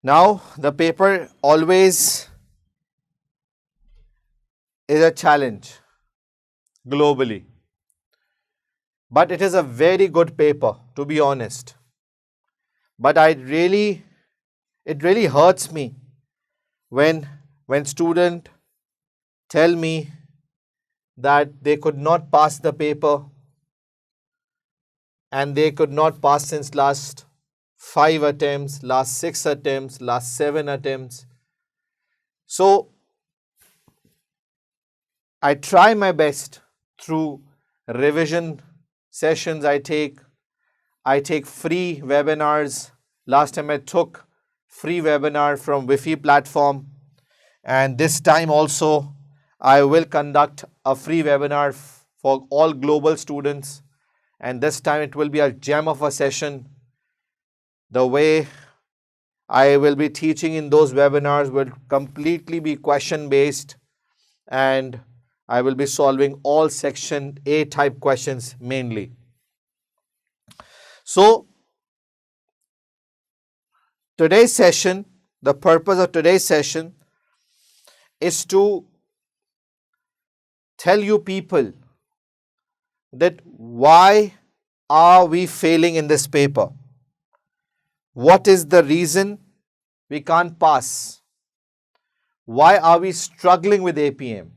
Now, the paper always is a challenge globally, but it is a very good paper, to be honest. But it really hurts me when students tell me that they could not pass the paper and they could not pass since last 5 attempts, last 6 attempts, last 7 attempts. So I try my best through revision sessions I take. I take free webinars. Last time I took free webinar from Wi-Fi platform, and this time also I will conduct a free webinar for all global students, and this time it will be a gem of a session. The way I will be teaching in those webinars will completely be question based, and I will be solving all section A type questions mainly. So today's session, the purpose of today's session is to tell you people that why are we failing in this paper? What is the reason we can't pass? Why are we struggling with APM?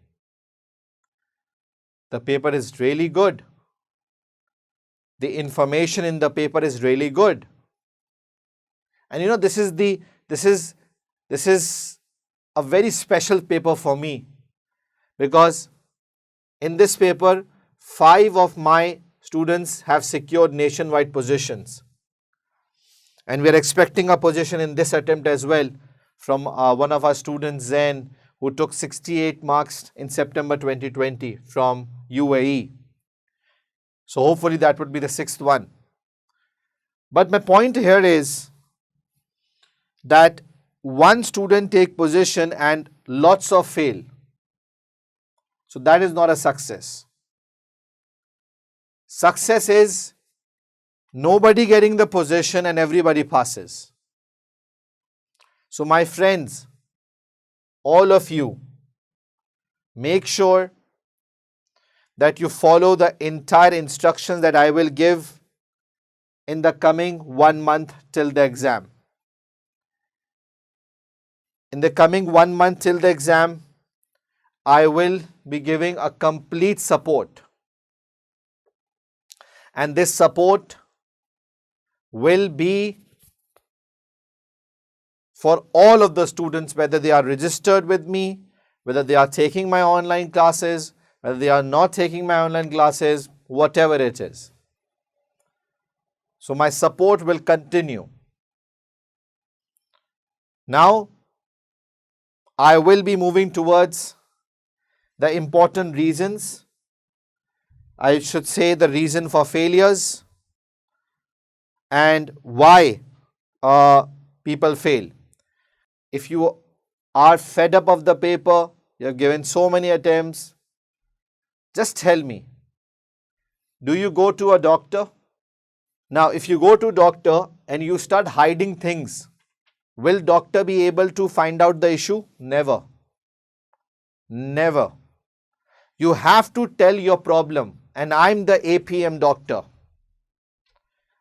The paper is really good. The information in the paper is really good. And this is a very special paper for me, because in this paper 5 of my students have secured nationwide positions, and we are expecting a position in this attempt as well from one of our students, Zain, who took 68 marks in September 2020 from UAE. So hopefully that would be the 6th one. But my point here is that one student take position and lots of fail. So that is not a success. Success is nobody getting the position and everybody passes. So my friends, all of you, make sure that you follow the entire instructions that I will give in the coming 1 month till the exam. In the coming 1 month till the exam, I will be giving a complete support. And this support will be for all of the students, whether they are registered with me, whether they are taking my online classes, whether they are not taking my online classes, whatever it is. So my support will continue. Now, I will be moving towards the important reasons. I should say the reason for failures and why people fail. If you are fed up of the paper, you have given so many attempts, just tell me, do you go to a doctor? Now, if you go to doctor and you start hiding things, will doctor be able to find out the issue? Never. Never. You have to tell your problem. And I'm the APM doctor.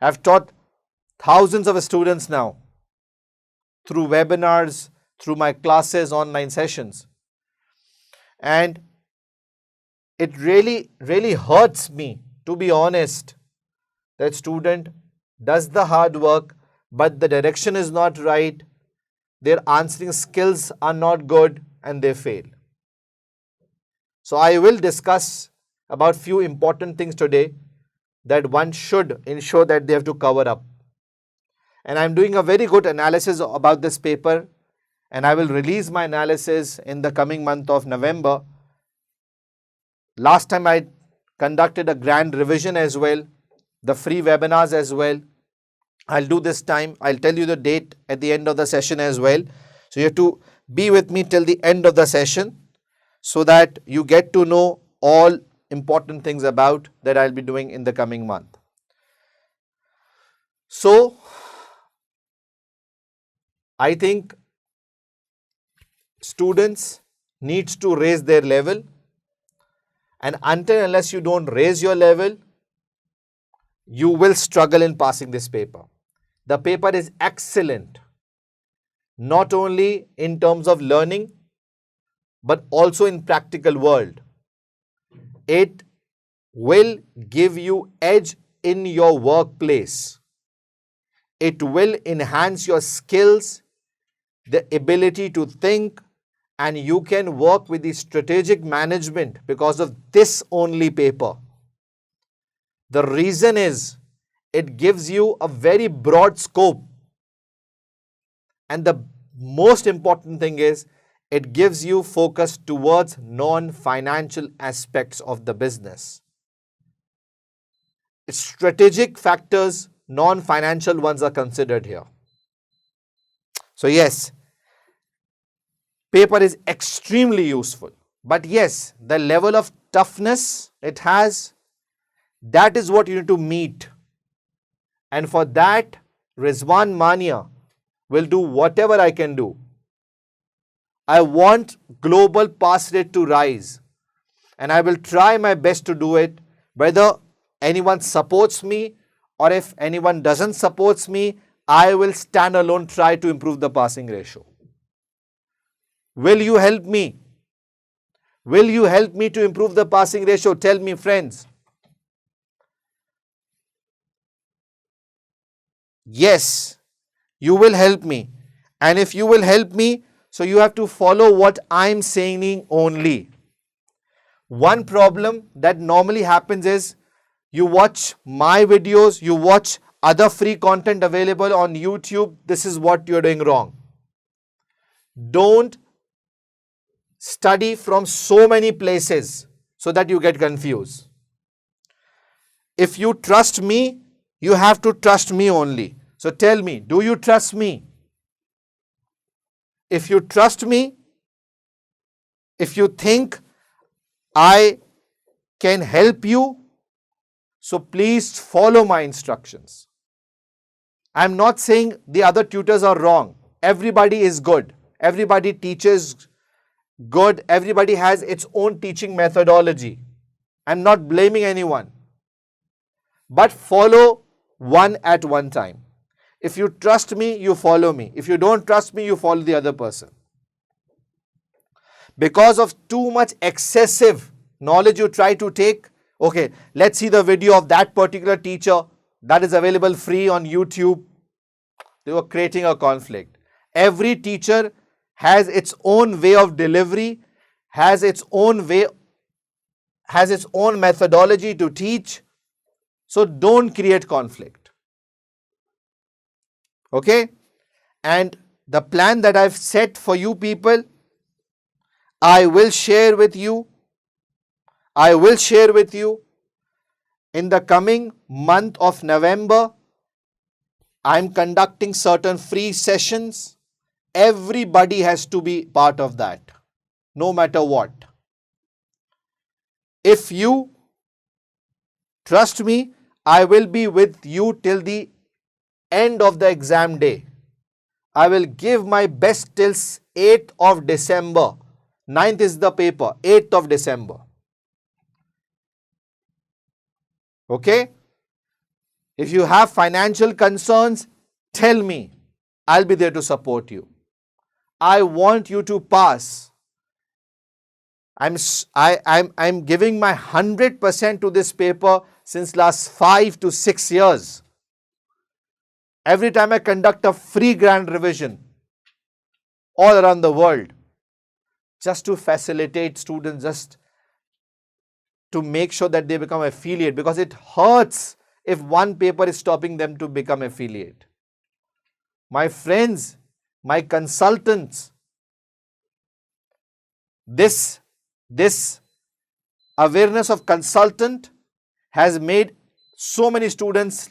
I've taught thousands of students now through webinars, through my classes, online sessions. And it really, really hurts me, to be honest, that student does the hard work, but the direction is not right, their answering skills are not good, and they fail. So I will discuss about few important things today that one should ensure that they have to cover up. And I'm doing a very good analysis about this paper, and I will release my analysis in the coming month of November. Last time I conducted a grand revision as well, the free webinars as well. I'll do this time. I'll tell you the date at the end of the session as well. So you have to be with me till the end of the session so that you get to know all important things about that I'll be doing in the coming month. So I think students needs to raise their level, and until unless you don't raise your level, you will struggle in passing this paper. The paper is excellent, not only in terms of learning, but also in practical world. It will give you edge in your workplace. It will enhance your skills, the ability to think, and you can work with the strategic management because of this only paper. The reason is it gives you a very broad scope. And the most important thing is it gives you focus towards non-financial aspects of the business. Strategic factors, non-financial ones are considered here. So yes, paper is extremely useful. But yes, the level of toughness it has, that is what you need to meet. And for that, Rizwan Mania will do whatever I can do. I want global pass rate to rise, and I will try my best to do it, whether anyone supports me or if anyone doesn't support me. I will stand alone try to improve the passing ratio. Will you help me? Will you help me to improve the passing ratio? Tell me, friends. Yes, you will help me. And if you will help me, so you have to follow what I'm saying only. One problem that normally happens is you watch my videos, you watch other free content available on YouTube. This is what you're doing wrong. Don't study from so many places so that you get confused. If you trust me, you have to trust me only. So tell me, do you trust me? If you trust me, if you think I can help you, so please follow my instructions. I'm not saying the other tutors are wrong. Everybody is good. Everybody teaches good. Everybody has its own teaching methodology. I'm not blaming anyone. But follow one at one time. If you trust me, you follow me. If you don't trust me, you follow the other person. Because of too much excessive knowledge you try to take, okay, let's see the video of that particular teacher that is available free on YouTube. They were creating a conflict. Every teacher has its own way of delivery, has its own way, has its own methodology to teach. So don't create conflict. Okay? And the plan that I've set for you people, I will share with you. I will share with you in the coming month of November. I'm conducting certain free sessions. Everybody has to be part of that, no matter what. If you trust me, I will be with you till the end of the exam day. I will give my best till 8th of December. 9th is the paper, 8th of December. Okay? If you have financial concerns, tell me. I'll be there to support you. I want you to pass. I'm giving my 100% to this paper since last 5 to 6 years. Every time I conduct a free grand revision all around the world, just to facilitate students, just to make sure that they become affiliate, because it hurts if one paper is stopping them to become affiliate. My friends, my consultants, this awareness of consultant has made so many students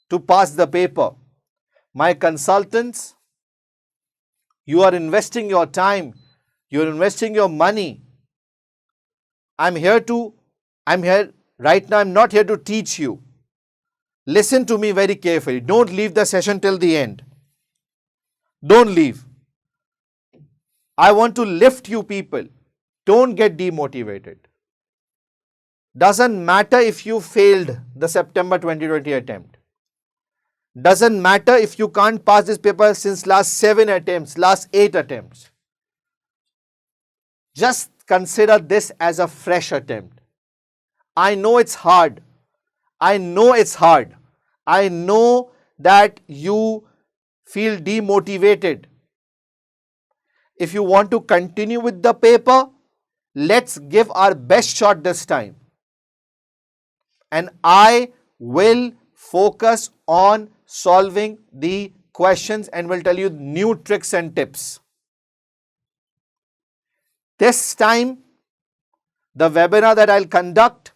to pass the paper. My consultants, you are investing your time, you are investing your money. I'm here right now, I'm not here to teach you. Listen to me very carefully. Don't leave the session till the end. Don't leave. I want to lift you people. Don't get demotivated. Doesn't matter if you failed the September 2020 attempt. Doesn't matter if you can't pass this paper since last 7 attempts, last 8 attempts. Just consider this as a fresh attempt. I know it's hard. I know it's hard. I know that you feel demotivated. If you want to continue with the paper, let's give our best shot this time. And I will focus on solving the questions and will tell you new tricks and tips. This time, the webinar that I'll conduct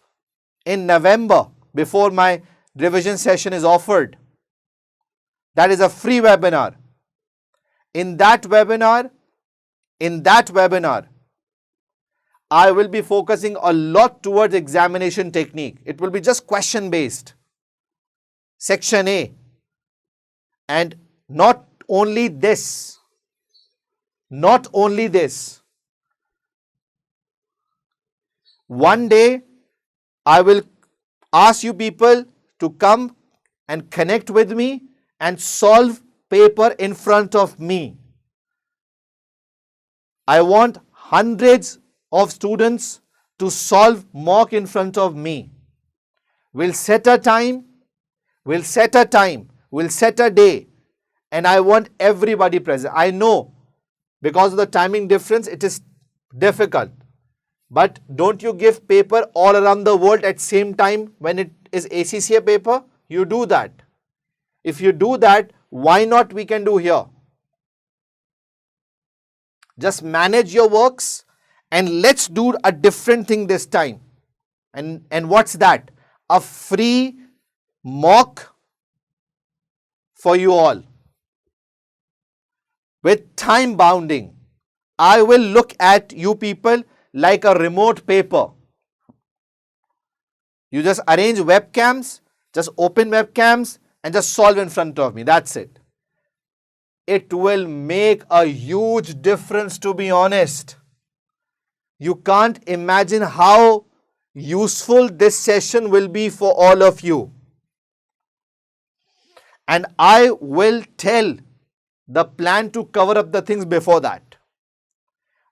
in November before my revision session is offered, that is a free webinar. In that webinar, I will be focusing a lot towards examination technique. It will be just question based. Section A. And not only this. One day, I will ask you people to come and connect with me and solve paper in front of me. I want hundreds of students to solve mock in front of me. We'll set a time, we'll set a day, and I want everybody present. I know because of the timing difference, it is difficult. But don't you give paper all around the world at same time when it is ACCA paper? You do that. If you do that, why not we can do here? Just manage your works and let's do a different thing this time. And what's that? A free mock for you all. With time bounding. I will look at you people like a remote paper. You just arrange webcams, just open webcams and just solve in front of me. That's it. It will make a huge difference, to be honest. You can't imagine how useful this session will be for all of you. And I will tell the plan to cover up the things before that.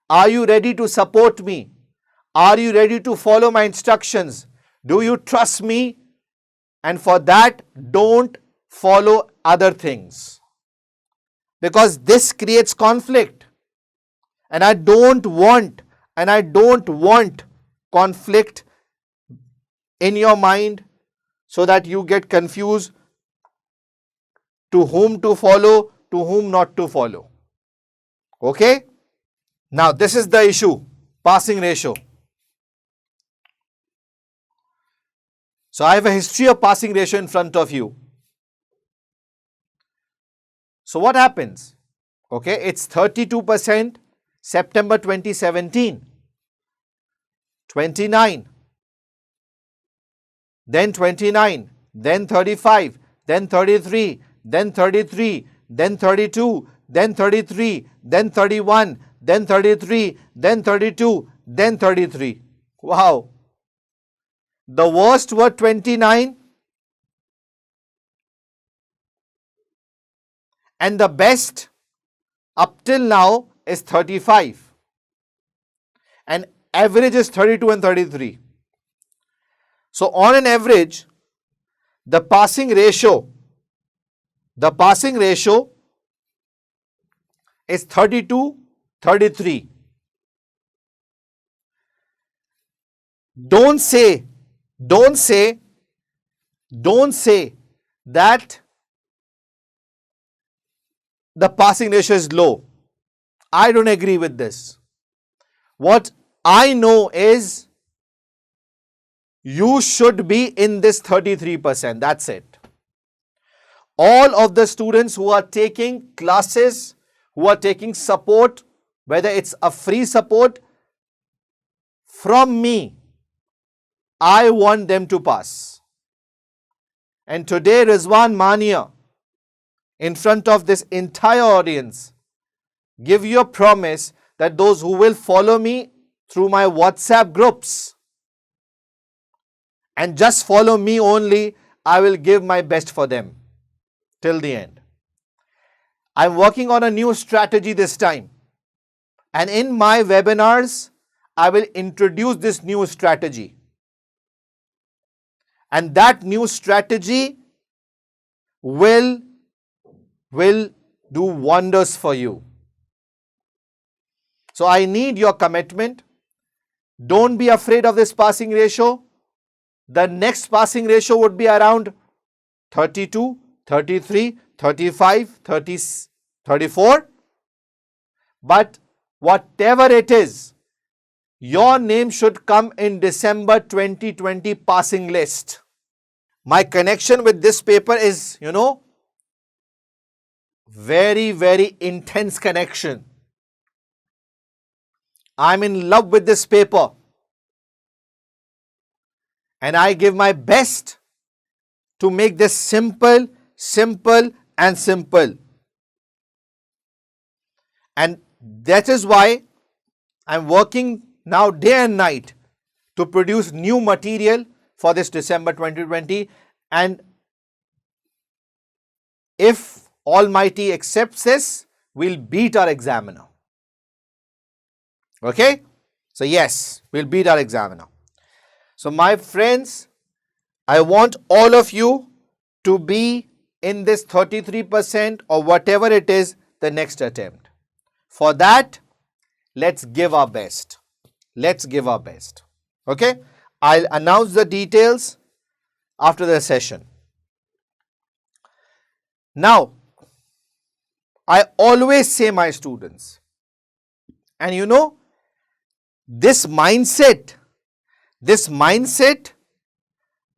Are you ready to support me? Are you ready to follow my instructions? Do you trust me? And for that, don't follow other things. Because this creates conflict. And I don't want conflict in your mind so that you get confused to whom to follow, to whom not to follow. Okay? Now, this is the issue, passing ratio. So, I have a history of passing ratio in front of you. So, what happens? Okay, it's 32% September 2017, 29, then 29, then 35, then 33, then 33, then 32, then 33, then 31, then 33, then 32, then 33. Wow. The worst were 29 and the best up till now is 35. And average is 32 and 33. So on an average, the passing ratio is 32, 33. Don't say that the passing ratio is low. I don't agree with this. What I know is you should be in this 33%. That's it. All of the students who are taking classes, who are taking support, whether it's a free support from me, I want them to pass. And today Rizwan Mania, in front of this entire audience, give you a promise that those who will follow me through my WhatsApp groups and just follow me only, I will give my best for them till the end. I'm working on a new strategy this time. And in my webinars, I will introduce this new strategy. And that new strategy will do wonders for you. So I need your commitment. Don't be afraid of this passing ratio. The next passing ratio would be around 32, 33, 35, 30, 34. But whatever it is, your name should come in December 2020 passing list. My connection with this paper is, very, very intense connection. I'm in love with this paper. And I give my best to make this simple, and simple. And that is why I'm working now day and night to produce new material for this December 2020. And if Almighty accepts this, we'll beat our examiner. Okay? So yes, we'll beat our examiner. So my friends, I want all of you to be in this 33% or whatever it is the next attempt. For that, let's give our best. Let's give our best. Okay? I'll announce the details after the session. Now, I always say my students, and this mindset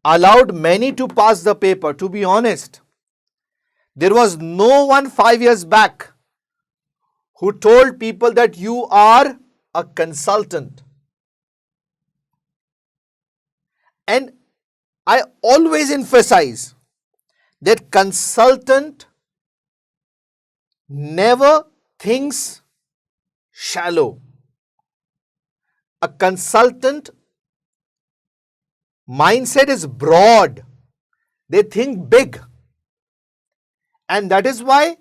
allowed many to pass the paper. To be honest, there was no one 5 years back who told people that you are a consultant. And I always emphasize that consultant never thinks shallow. A consultant mindset is broad. They think big. And that is why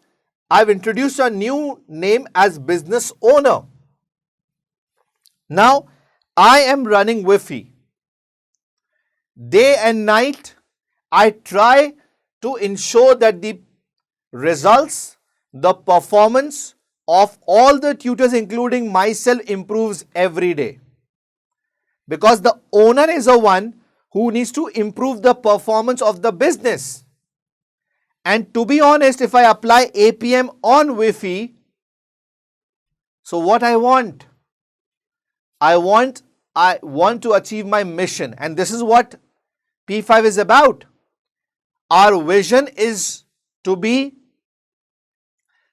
I've introduced a new name as business owner. Now, I am running Wi-Fi. Day and night, I try to ensure that the results, the performance of all the tutors, including myself, improves every day. Because the owner is the one who needs to improve the performance of the business. And to be honest, if I apply APM on Wi-Fi, so what I want to achieve my mission. And this is what P5 is about. Our vision is to be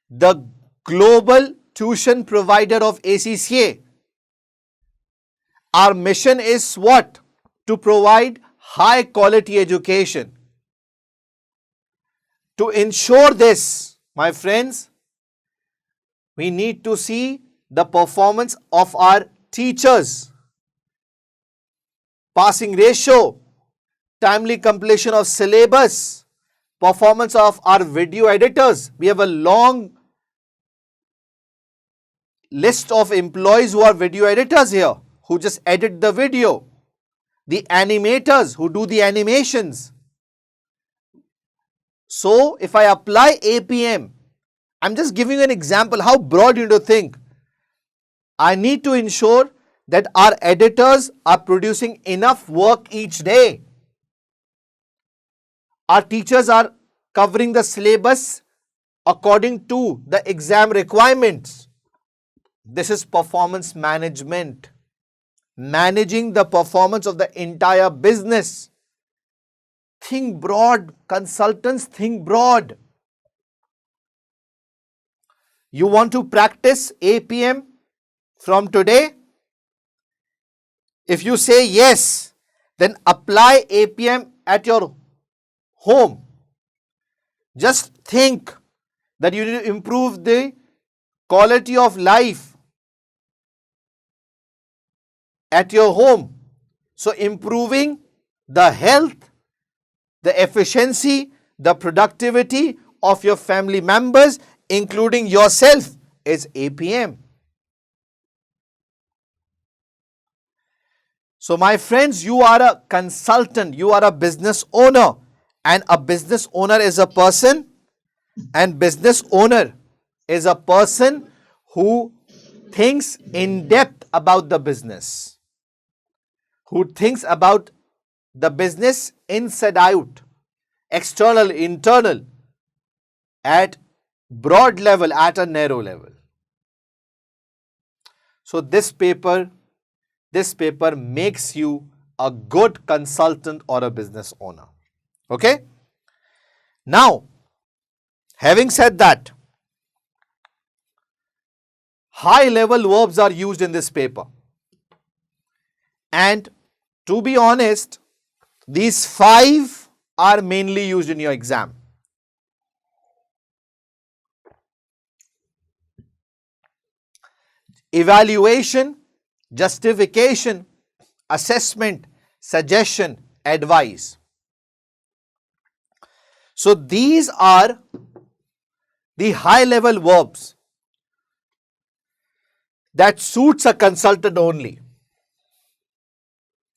the global tuition provider of ACCA. Our mission is what? To provide high quality education. To ensure this, my friends, we need to see the performance of our teachers, passing ratio, timely completion of syllabus, performance of our video editors. We have a long list of employees who are video editors here, who just edit the video, the animators who do the animations. So if I apply APM, I'm just giving you an example how broad you need to think. I need to ensure that our editors are producing enough work each day. Our teachers are covering the syllabus according to the exam requirements. This is performance management. Managing the performance of the entire business. Think broad. Consultants think broad. You want to practice APM from today? If you say yes, then apply APM at your home. Just think that you need to improve the quality of life at your home. So improving the health, the efficiency, the productivity of your family members, including yourself, is APM. So my friends, you are a consultant, you are a business owner, and a business owner is a person, and business owner is a person who thinks in depth about the business, who thinks about the business inside out, external, internal, at broad level, at a narrow level. So this paper makes you a good consultant or a business owner. Okay? Now, having said that, high level verbs are used in this paper. And to be honest, these 5 are mainly used in your exam. Evaluation, justification, assessment, suggestion, advice. So these are the high level verbs that suits a consultant only.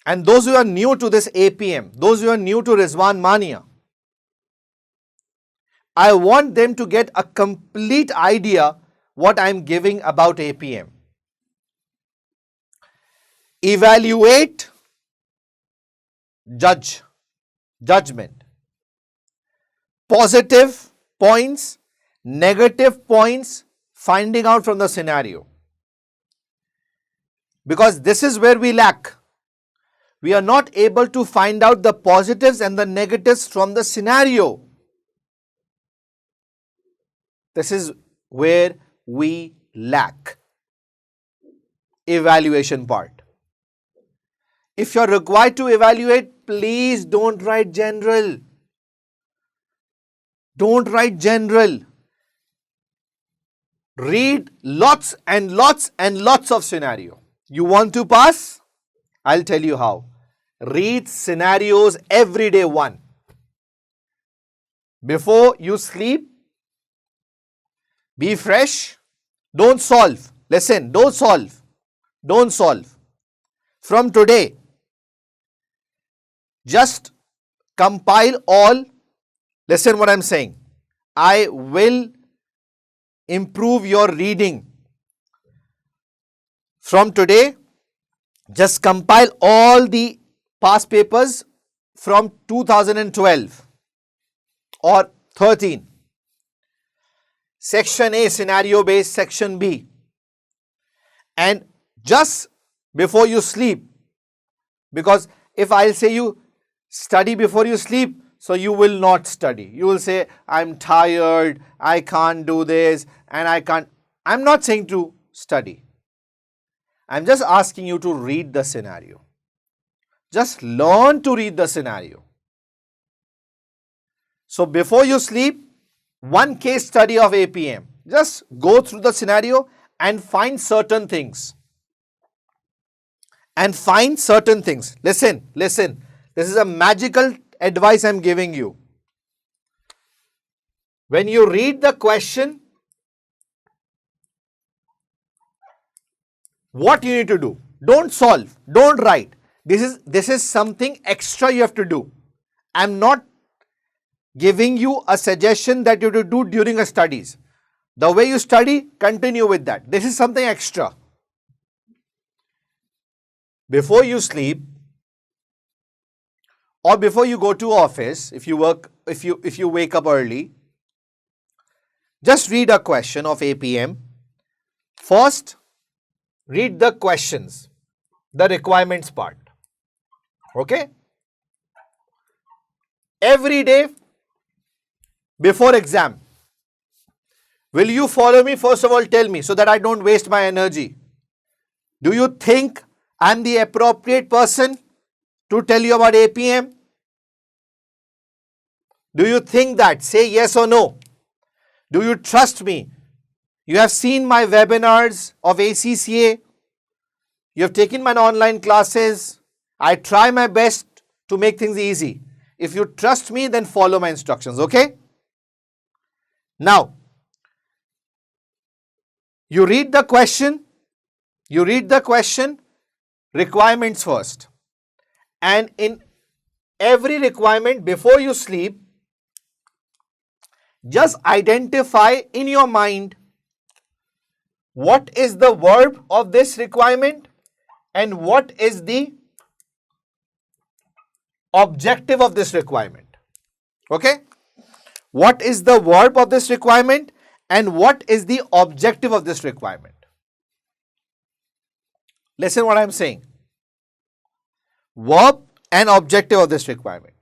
And those who are new to this APM, those who are new to Rizwan Mania, I want them to get a complete idea what I am giving about APM. Evaluate, judgment. Positive points, negative points, finding out from the scenario. Because this is where we lack. We are not able to find out the positives and the negatives from the scenario. This is where we lack. Evaluation part. If you are required to evaluate, please don't write general. Don't write general. Read lots and lots and lots of scenario. You want to pass? I'll tell you how. Read scenarios every day one. Before you sleep, be fresh. Don't solve. Listen, don't solve. Don't solve. From today, just compile all. Listen what I'm saying. I will improve your reading. From today, just compile all the past papers from 2012 or 13. Section A, scenario based, section B. And just before you sleep, because if I'll say you study before you sleep, so you will not study. You will say, I'm tired, I can't do this, and I can't. I'm not saying to study. I'm just asking you to read the scenario. Just learn to read the scenario. So before you sleep, one case study of APM. Just go through the scenario and find certain things. Listen. This is a magical advice I'm giving you. When you read the question, what you need to do? Don't solve. Don't write. This is something extra you have to do. I'm not giving you a suggestion that you have to do during your studies. The way you study, continue with that. This is something extra. Before you sleep or before you go to office, if you wake up early, just read a question of APM. First, read the questions, the requirements part. Okay? Every day before exam, will you follow me? First of all, tell me so that I don't waste my energy. Do you think I'm the appropriate person to tell you about APM? Do you think that? Say yes or no. Do you trust me? You have seen my webinars of ACCA. You have taken my online classes. I try my best to make things easy. If you trust me, then follow my instructions, okay? Now, you read the question, requirements first. And in every requirement before you sleep, just identify in your mind what is the verb of this requirement and what is the objective of this requirement. Okay? What is the verb of this requirement and what is the objective of this requirement? Listen what I am saying. Verb and objective of this requirement.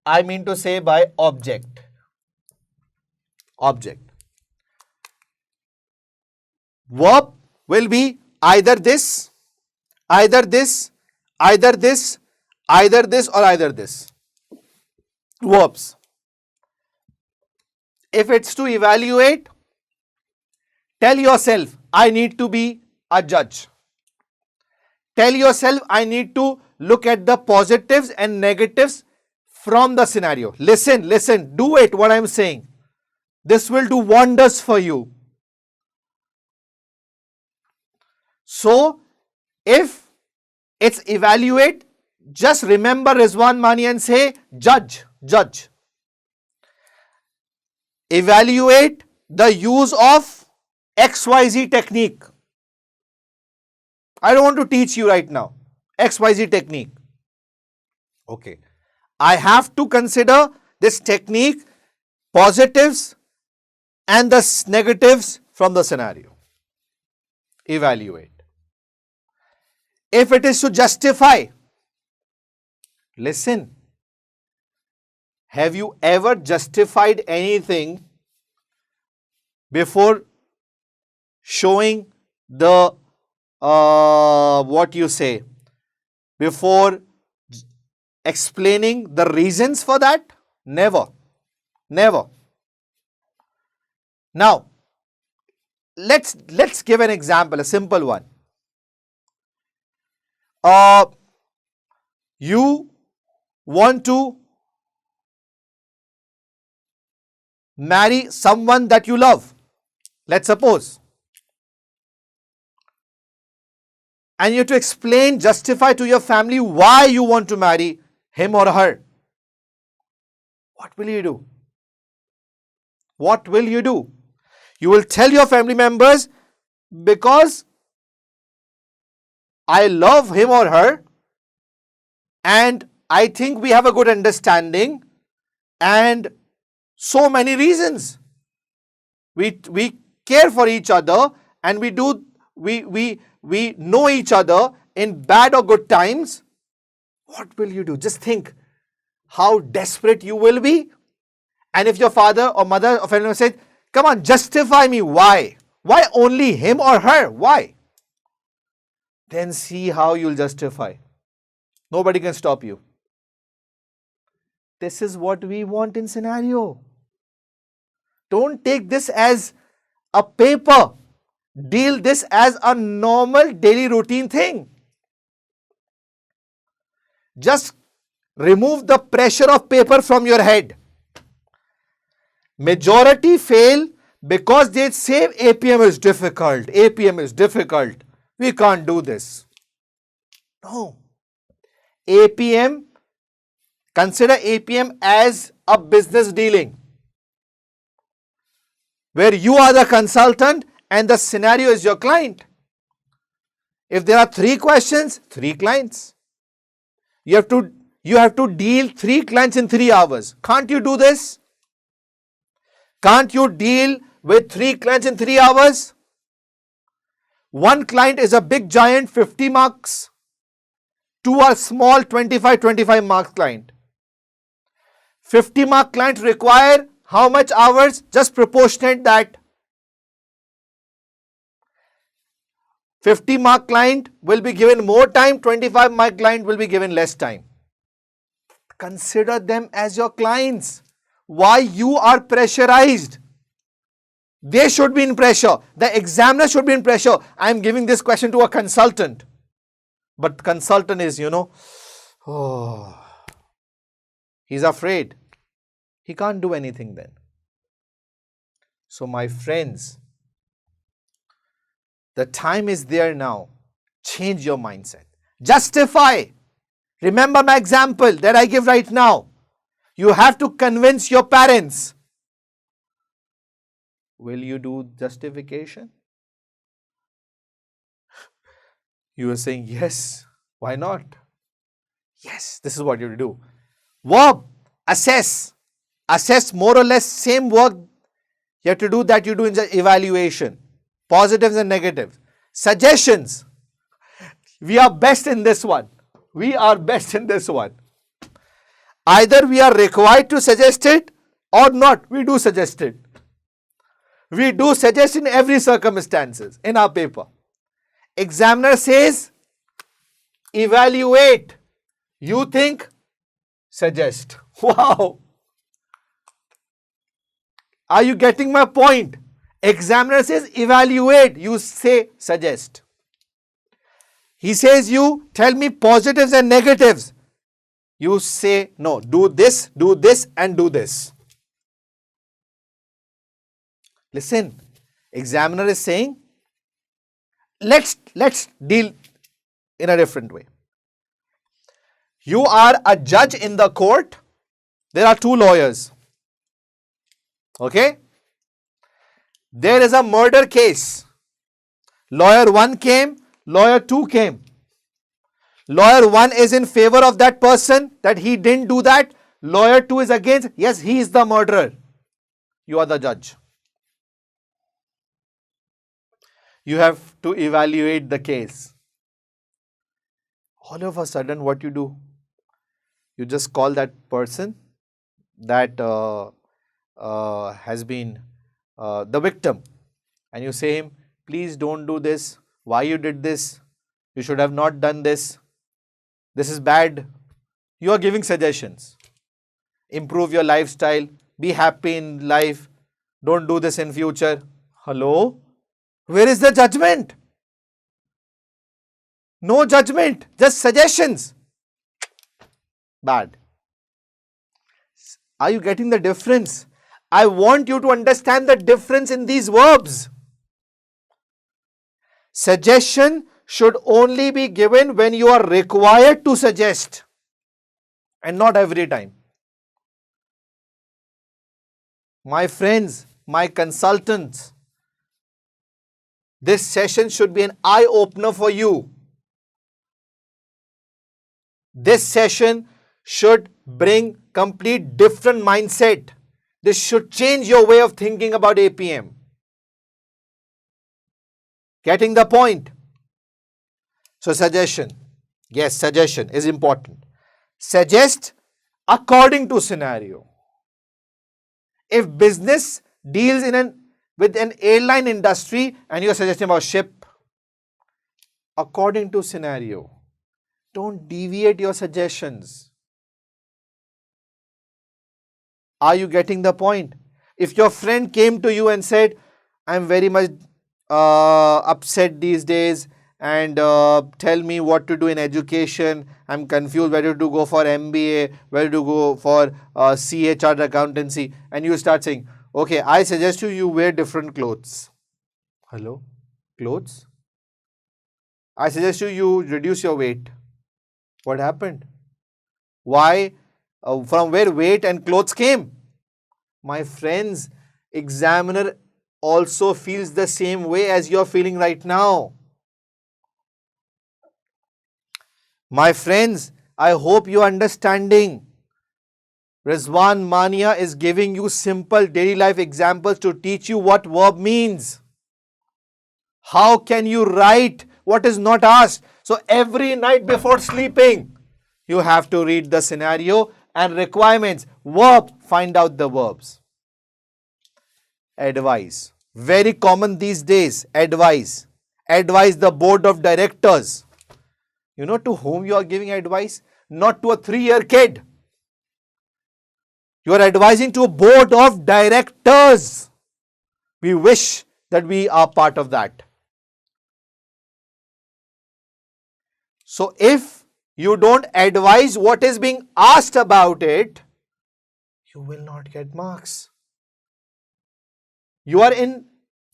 I mean to say by object. Object. Verb will be either this, either this, either this, either this or either this. Verbs. If it's to evaluate, tell yourself, I need to be a judge. Tell yourself, I need to look at the positives and negatives from the scenario. Listen, do it what I'm saying. This will do wonders for you. So, if it's evaluate, just remember Rizwan Mani and say judge. Evaluate the use of XYZ technique. I don't want to teach you right now. XYZ technique. Okay. I have to consider this technique, positives and the negatives from the scenario. Evaluate. If it is to justify, listen. Have you ever justified anything before showing the before explaining the reasons for that? Never. Now, let's give an example, a simple one. You want to marry someone that you love, let's suppose. And you have to explain, justify to your family why you want to marry him or her. What will you do? What will you do? You will tell your family members, because I love him or her and I think we have a good understanding and so many reasons. We care for each other and we know each other in bad or good times. What will you do? Just think how desperate you will be. And if your father or mother or family member said, come on, justify me, why? Why only him or her? Why? Then see how you'll justify. Nobody can stop you. This is what we want in scenario. Don't take this as a paper. Deal this as a normal daily routine thing. Just remove the pressure of paper from your head. Majority fail because they say APM is difficult. APM is difficult. We can't do this. No. APM, consider APM as a business dealing, where you are the consultant and the scenario is your client. If there are 3 questions, 3 clients. You have to deal 3 clients in 3 hours. Can't you do this? Can't you deal with 3 clients in 3 hours? One client is a big giant, 50 marks. 2 are small, 25 marks client. 50 mark client require how much hours? Just proportionate that. 50 mark client will be given more time, 25 mark client will be given less time. Consider them as your clients. Why you are pressurized? They should be in pressure. The examiner should be in pressure. I am giving this question to a consultant. But consultant is, he's afraid. He can't do anything then. So my friends, the time is there now. Change your mindset. Justify. Remember my example that I give right now. You have to convince your parents. Will you do justification? You are saying yes. Why not? Yes, this is what you do. Verb, assess. Assess more or less same work you have to do that you do in the evaluation. Positives and negatives. Suggestions. We are best in this one. We are best in this one. Either we are required to suggest it or not. We do suggest it. We do suggest in every circumstances in our paper. Examiner says, evaluate. You think, suggest. Wow. Are you getting my point? Examiner says, evaluate. You say, suggest. He says, you tell me positives and negatives. You say, no, do this, and do this. Listen, examiner is saying, let's deal in a different way. You are a judge in the court. There are two lawyers. Okay? There is a murder case. Lawyer 1 came, lawyer 2 came. Lawyer 1 is in favor of that person, that he didn't do that. Lawyer 2 is against, yes, he is the murderer. You are the judge. You have to evaluate the case. All of a sudden, what you do? You just call that person that has been the victim, and you say him, please don't do this. Why you did this? You should have not done this. This is bad. You are giving suggestions. Improve your lifestyle. Be happy in life. Don't do this in future. Hello? Where is the judgment? No judgment, just suggestions. Bad. Are you getting the difference? I want you to understand the difference in these verbs. Suggestion should only be given when you are required to suggest, and not every time. My friends, my consultants, this session should be an eye-opener for you. This session should bring complete different mindset. This should change your way of thinking about APM. Getting the point? So suggestion. Yes, suggestion is important. Suggest according to scenario. If business deals with an airline industry and you are suggesting about ship, according to scenario. Don't deviate your suggestions. Are you getting the point? If your friend came to you and said, I'm very much upset these days and tell me what to do in education, I'm confused whether to go for MBA, whether to go for CA, Chartered Accountancy, and you start saying, okay, I suggest you wear different clothes. Hello? Clothes? I suggest you reduce your weight. What happened? Why? From where weight and clothes came? My friends, examiner also feels the same way as you're feeling right now. My friends, I hope you're understanding. Rizwan Mania is giving you simple daily life examples to teach you what verb means. How can you write what is not asked? So every night before sleeping, you have to read the scenario and requirements. Verb, find out the verbs. Advice. Very common these days. Advice. Advise the board of directors. You know to whom you are giving advice? Not to a 3-year kid. You are advising to a board of directors. We wish that we are part of that. So if you don't advise what is being asked about it, you will not get marks. You are in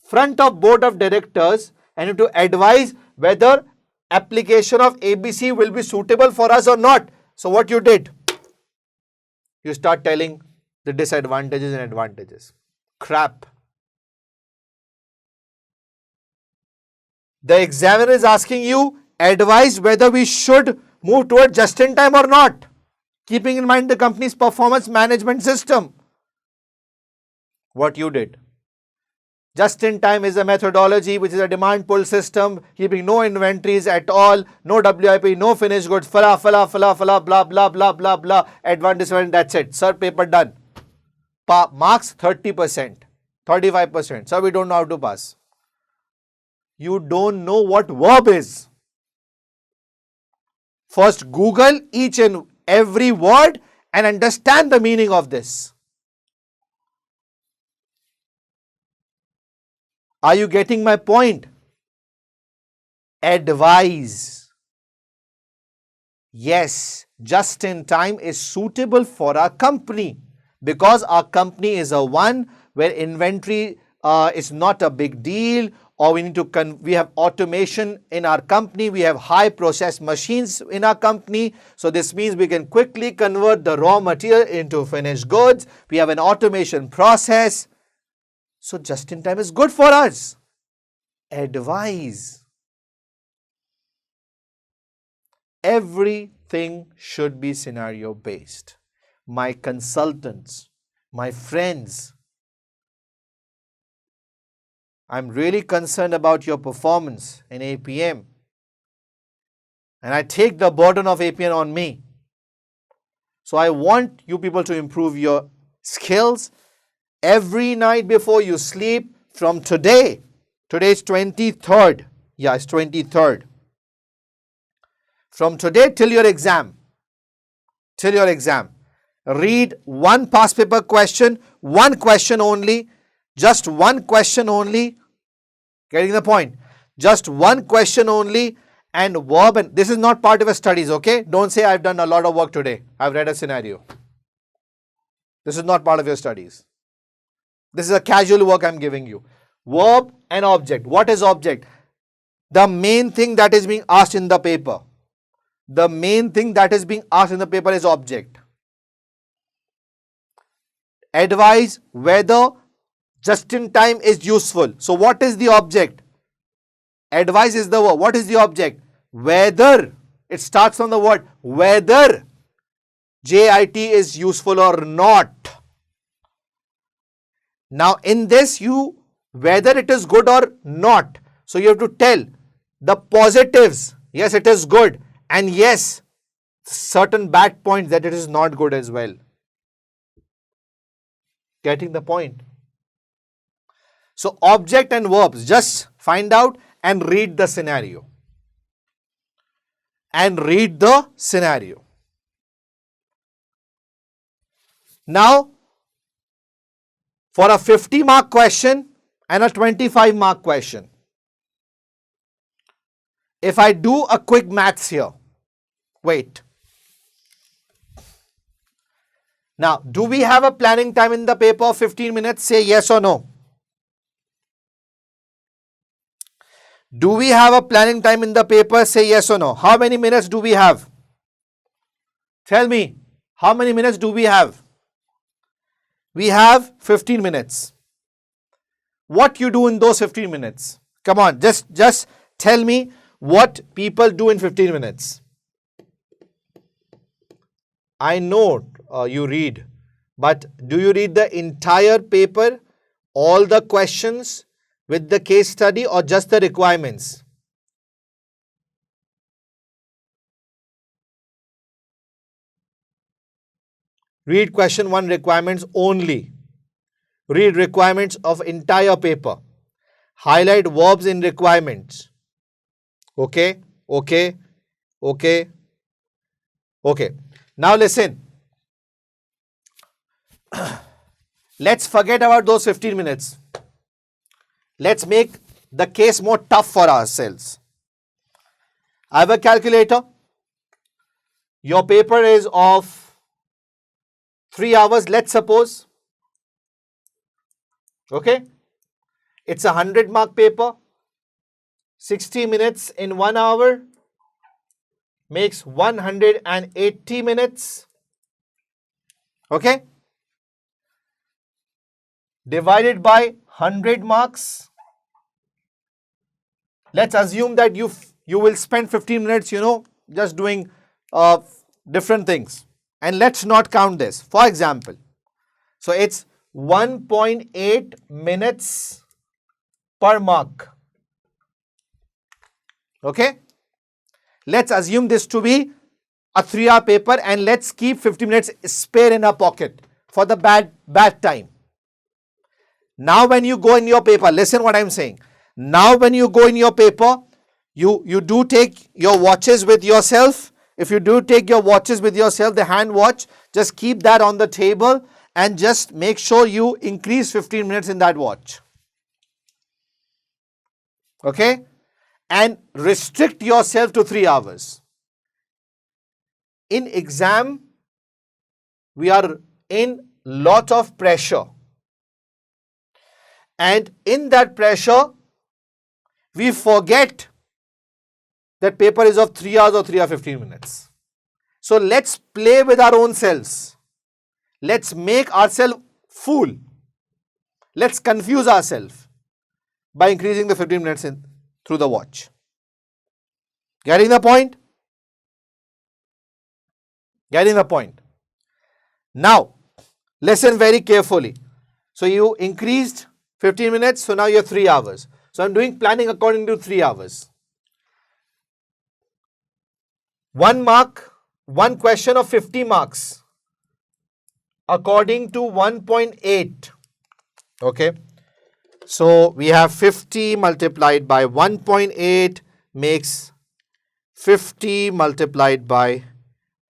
front of board of directors and you have to advise whether application of ABC will be suitable for us or not. So what you did? You start telling the disadvantages and advantages. Crap. The examiner is asking you, advise whether we should move toward just in time or not, keeping in mind the company's performance management system. What you did? Just in time is a methodology which is a demand pull system, keeping no inventories at all, no WIP, no finished goods, blah, blah, blah, blah, blah, blah, advantage, that's it. Sir, paper done. Marks 30%, 35%. Sir, we don't know how to pass. You don't know what verb is. First, Google each and every word and understand the meaning of this. Are you getting my point? Advise. Yes, just in time is suitable for our company because our company is a one where inventory is not a big deal, or we need to we have automation in our company, we have high process machines in our company, so this means we can quickly convert the raw material into finished goods. We have an automation process, so just in time is good for us. Advise. Everything should be scenario based. My consultants, my friends, I'm really concerned about your performance in APM. And I take the burden of APM on me. So I want you people to improve your skills every night before you sleep from today. Today is 23rd. Yeah, it's 23rd. From today till your exam. Read one past paper question, one question only. Just one question only. Getting the point? Just one question only and verb. And this is not part of your studies, okay? Don't say I've done a lot of work today. I've read a scenario. This is not part of your studies. This is a casual work I'm giving you. Verb and object. What is object? The main thing that is being asked in the paper. The main thing that is being asked in the paper is object. Advise whether just in time is useful. So what is the object? Advise is the word. What is the object? Whether. It starts from the word whether JIT is useful or not. Now in this whether it is good or not. So you have to tell the positives. Yes, it is good. And yes, certain bad points that it is not good as well. Getting the point? So object and verbs, just find out and read the scenario. Now, for a 50-mark question and a 25-mark question, if I do a quick maths here, wait. Now, do we have a planning time in the paper of 15 minutes? Say yes or no. Do we have a planning time in the paper? Say yes or no. How many minutes do we have? Tell me, how many minutes do we have? We have 15 minutes. What you do in those 15 minutes? Come on, just tell me what people do in 15 minutes. I know you read, but do you read the entire paper, all the questions with the case study, or just the requirements? Read question 1 requirements only. Read requirements of entire paper. Highlight verbs in requirements. Okay. Now listen. let's forget about those 15 minutes. Let's make the case more tough for ourselves. I have a calculator. Your paper is of 3 hours, let's suppose. Okay? It's a 100-mark paper. 60 minutes in 1 hour makes 180 minutes. Okay? Divided by 100 marks. Let's assume that you will spend 15 minutes, just doing different things. And let's not count this. For example, so it's 1.8 minutes per mark. Okay? Let's assume this to be a 3-hour paper, and let's keep 50 minutes spare in our pocket for the bad time. Now when you go in your paper, listen what I'm saying. Now when you go in your paper, you do take your watches with yourself. If you do take your watches with yourself, the hand watch, just keep that on the table and just make sure you increase 15 minutes in that watch. Okay? And restrict yourself to 3 hours. In exam, we are in lot of pressure. And in that pressure, we forget that paper is of 3 hours or 3 hours 15 minutes. So let's play with our own selves. Let's make ourselves fool. Let's confuse ourselves by increasing the 15 minutes through the watch. Getting the point? Getting the point. Now, listen very carefully. So you increased 15 minutes, so now you have 3 hours. So I'm doing planning according to 3 hours. 1 mark, 1 question of 50 marks according to 1.8. Okay. So we have 50 multiplied by 1.8 makes 50 multiplied by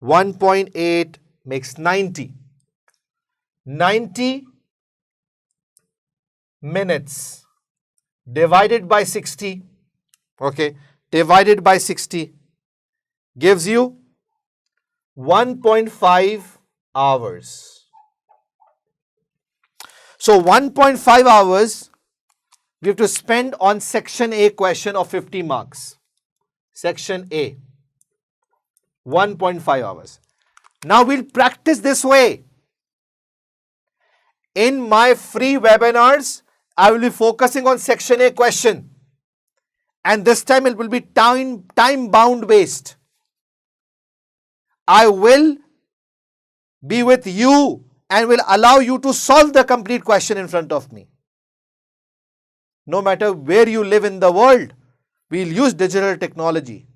1.8 makes 90. 90 minutes divided by 60. Okay. Divided by 60 gives you 1.5 hours. So 1.5 hours we have to spend on section A question of 50 marks. Section A. 1.5 hours. Now we'll practice this way. In my free webinars, I will be focusing on section A question. And this time it will be time bound based. I will be with you and will allow you to solve the complete question in front of me. No matter where you live in the world, we'll use digital technology,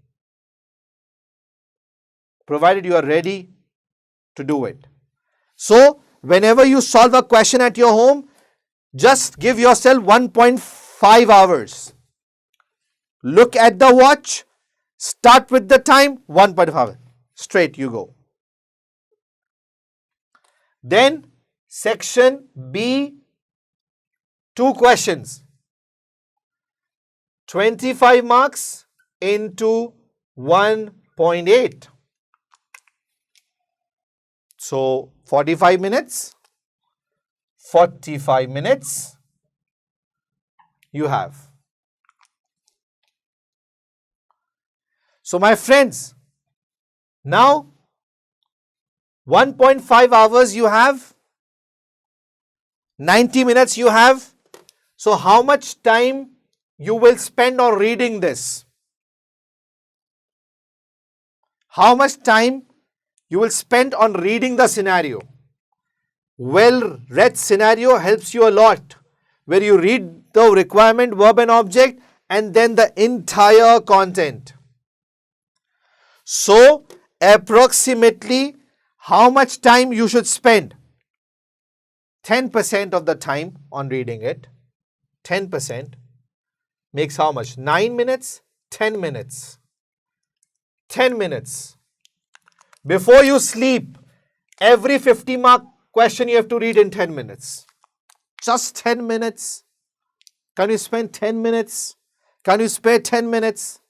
provided you are ready to do it. So, whenever you solve a question at your home, just give yourself 1.5 hours. Look at the watch, start with the time, 1.5 hours. Straight you go. Then section B, 2 questions. 25 marks into 1.8. So 45 minutes. 45 minutes you have. So my friends, now 1.5 hours you have, 90 minutes you have. So how much time you will spend on reading this? How much time you will spend on reading the scenario? Well-read scenario helps you a lot, where you read the requirement, verb and object, and then the entire content. So, approximately how much time you should spend? 10% of the time on reading it. 10% makes how much? 9 minutes? 10 minutes. 10 minutes. Before you sleep, every 50 mark question you have to read in 10 minutes. Just 10 minutes. Can you spend 10 minutes? Can you spare 10 minutes?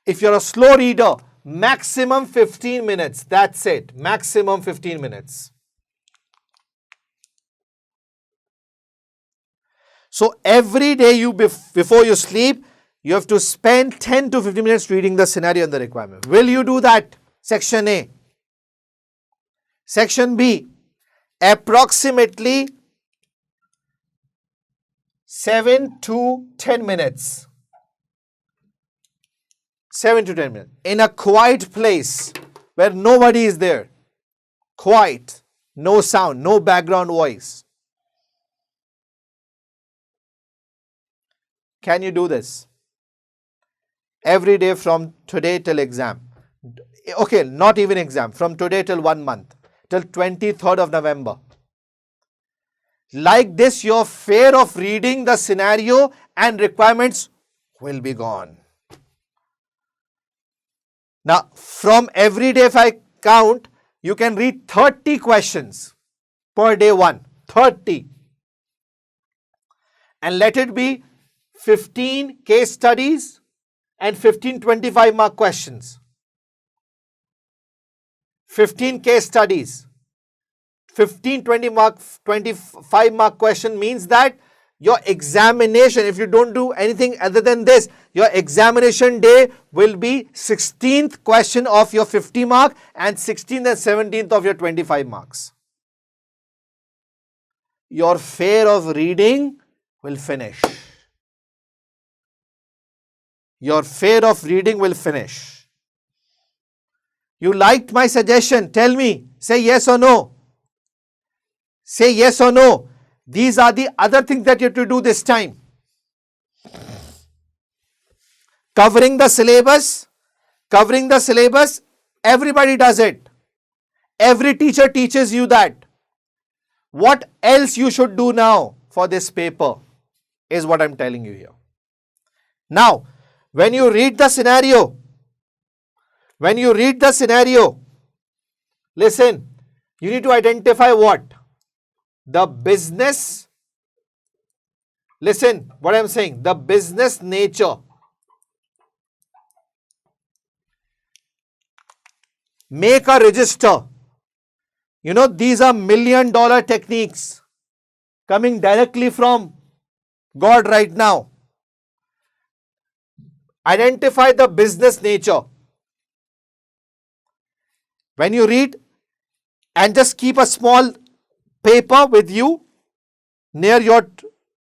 If you're a slow reader, maximum 15 minutes. That's it. Maximum 15 minutes. So every day before you sleep, you have to spend 10 to 15 minutes reading the scenario and the requirement. Will you do that? Section A. Section B. Approximately 7 to 10 minutes. 7 to 10 minutes. In a quiet place where nobody is there. Quiet. No sound. No background voice. Can you do this? Every day from today till exam. Okay, not even exam. From today till 1 month. Till 23rd of November. Like this, your fear of reading the scenario and requirements will be gone. Now, from every day, if I count, you can read 30 questions per day 1. 30. And let it be 15 case studies and 15 25-mark questions. 15 case studies. 15 25-mark question means that your examination, if you don't do anything other than this, your examination day will be 16th question of your 50 mark and 16th and 17th of your 25 marks. Your fear of reading will finish. Your fear of reading will finish. You liked my suggestion? Tell me. Say yes or no. Say yes or no. These are the other things that you have to do this time. Covering the syllabus. Covering the syllabus. Everybody does it. Every teacher teaches you that. What else you should do now for this paper is what I'm telling you here. Now, when you read the scenario, listen, you need to identify what? The business, listen what I'm saying, the business nature. Make a register. You know, these are $1 million techniques coming directly from God right now. Identify the business nature. When you read, and just keep a small paper with you near your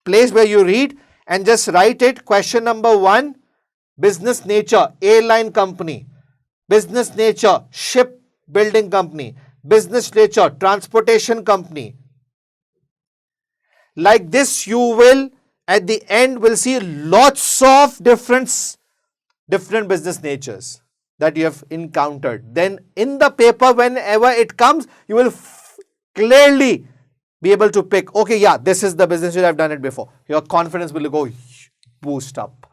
place where you read and just write it. Question number 1, business nature, airline company. Business nature, shipbuilding company. Business nature, transportation company. Like this, you will at the end will see lots of different business natures that you have encountered. Then in the paper, whenever it comes, you will clearly be able to pick, okay, yeah, this is the business unit, I've done it before. Your confidence will go boost up.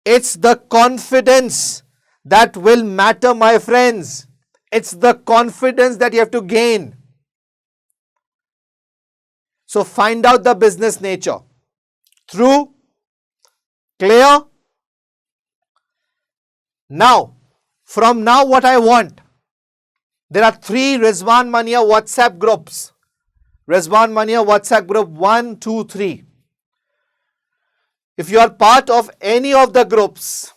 It's the confidence that will matter, my friends. It's the confidence that you have to gain. So find out the business nature. True? Clear? Now, from now what I want, there are 3 Rizwan Mania WhatsApp groups. Rizwan Mania WhatsApp group 1, 2, 3. If you are part of any of the groups,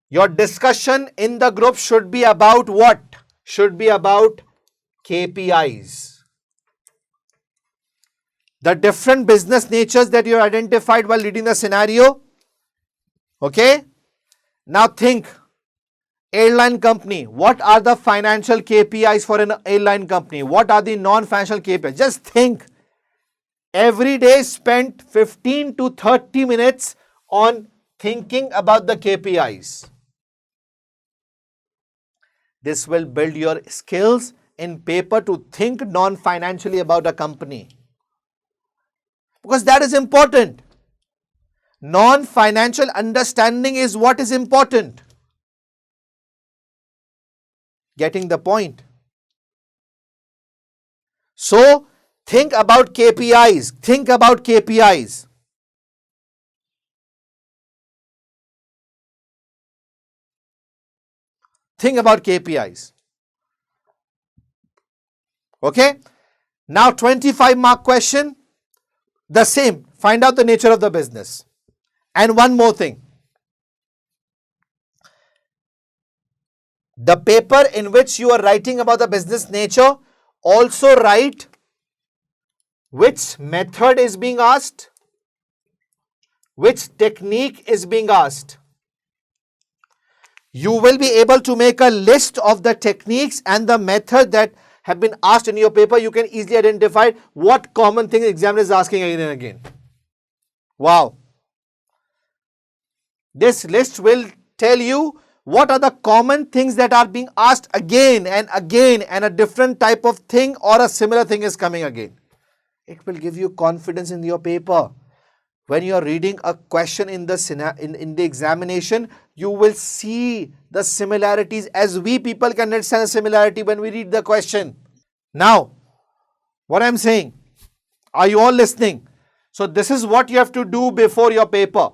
your discussion in the group should be about what? Should be about KPIs. The different business natures that you identified while reading the scenario. Okay? Now think, airline company, what are the financial KPIs for an airline company? What are the non-financial KPIs? Just think. Every day spend 15 to 30 minutes on thinking about the KPIs. This will build your skills in paper to think non-financially about a company. Because that is important. Non-financial understanding is what is important. Getting the point? So, think about KPIs. Think about KPIs. Think about KPIs. Okay? Now 25 mark question. The same. Find out the nature of the business. And one more thing. The paper in which you are writing about the business nature, also write which method is being asked, which technique is being asked. You will be able to make a list of the techniques and the method that have been asked in your paper. You can easily identify what common thing the examiner is asking again and again. Wow. This list will tell you what are the common things that are being asked again and again, and a different type of thing or a similar thing is coming again. It will give you confidence in your paper. When you are reading a question in the examination, you will see the similarities, as we people can understand the similarity when we read the question. Now, what I am saying, are you all listening? So this is what you have to do before your paper.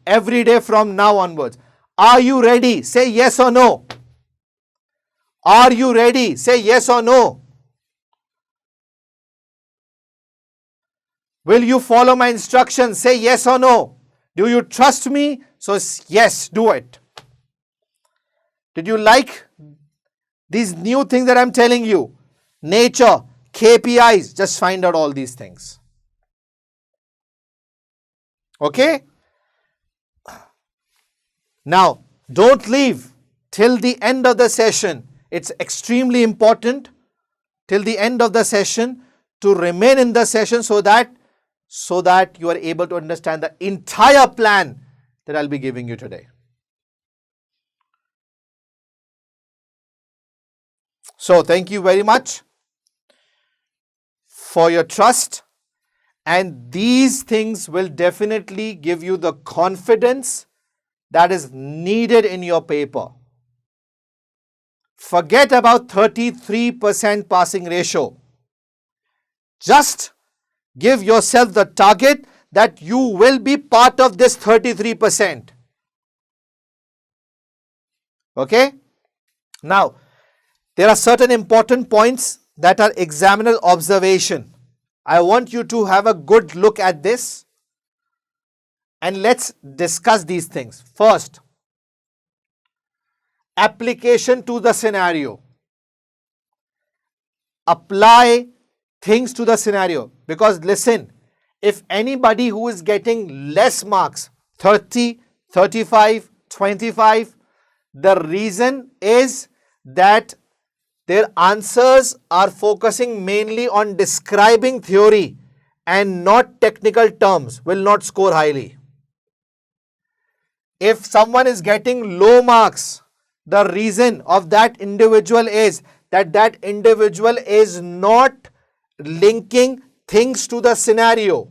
Every day from now onwards. Are you ready? Say yes or no. Are you ready? Say yes or no. Will you follow my instructions? Say yes or no. Do you trust me? So yes, do it. Did you like these new things that I'm telling you? Nature, KPIs, just find out all these things. Okay? Now, don't leave till the end of the session. It's extremely important till the end of the session to remain in the session so that you are able to understand the entire plan that I'll be giving you today. So, thank you very much for your trust, and these things will definitely give you the confidence that is needed in your paper. Forget about 33% passing ratio. Just give yourself the target that you will be part of this 33%. Okay? Now, there are certain important points that are examiner observation. I want you to have a good look at this and let's discuss these things. First, application to the scenario. Apply things to the scenario, because listen, if anybody who is getting less marks, 30, 35, 25, the reason is that their answers are focusing mainly on describing theory and not technical terms, will not score highly. If someone is getting low marks, the reason of that individual is that individual is not linking things to the scenario,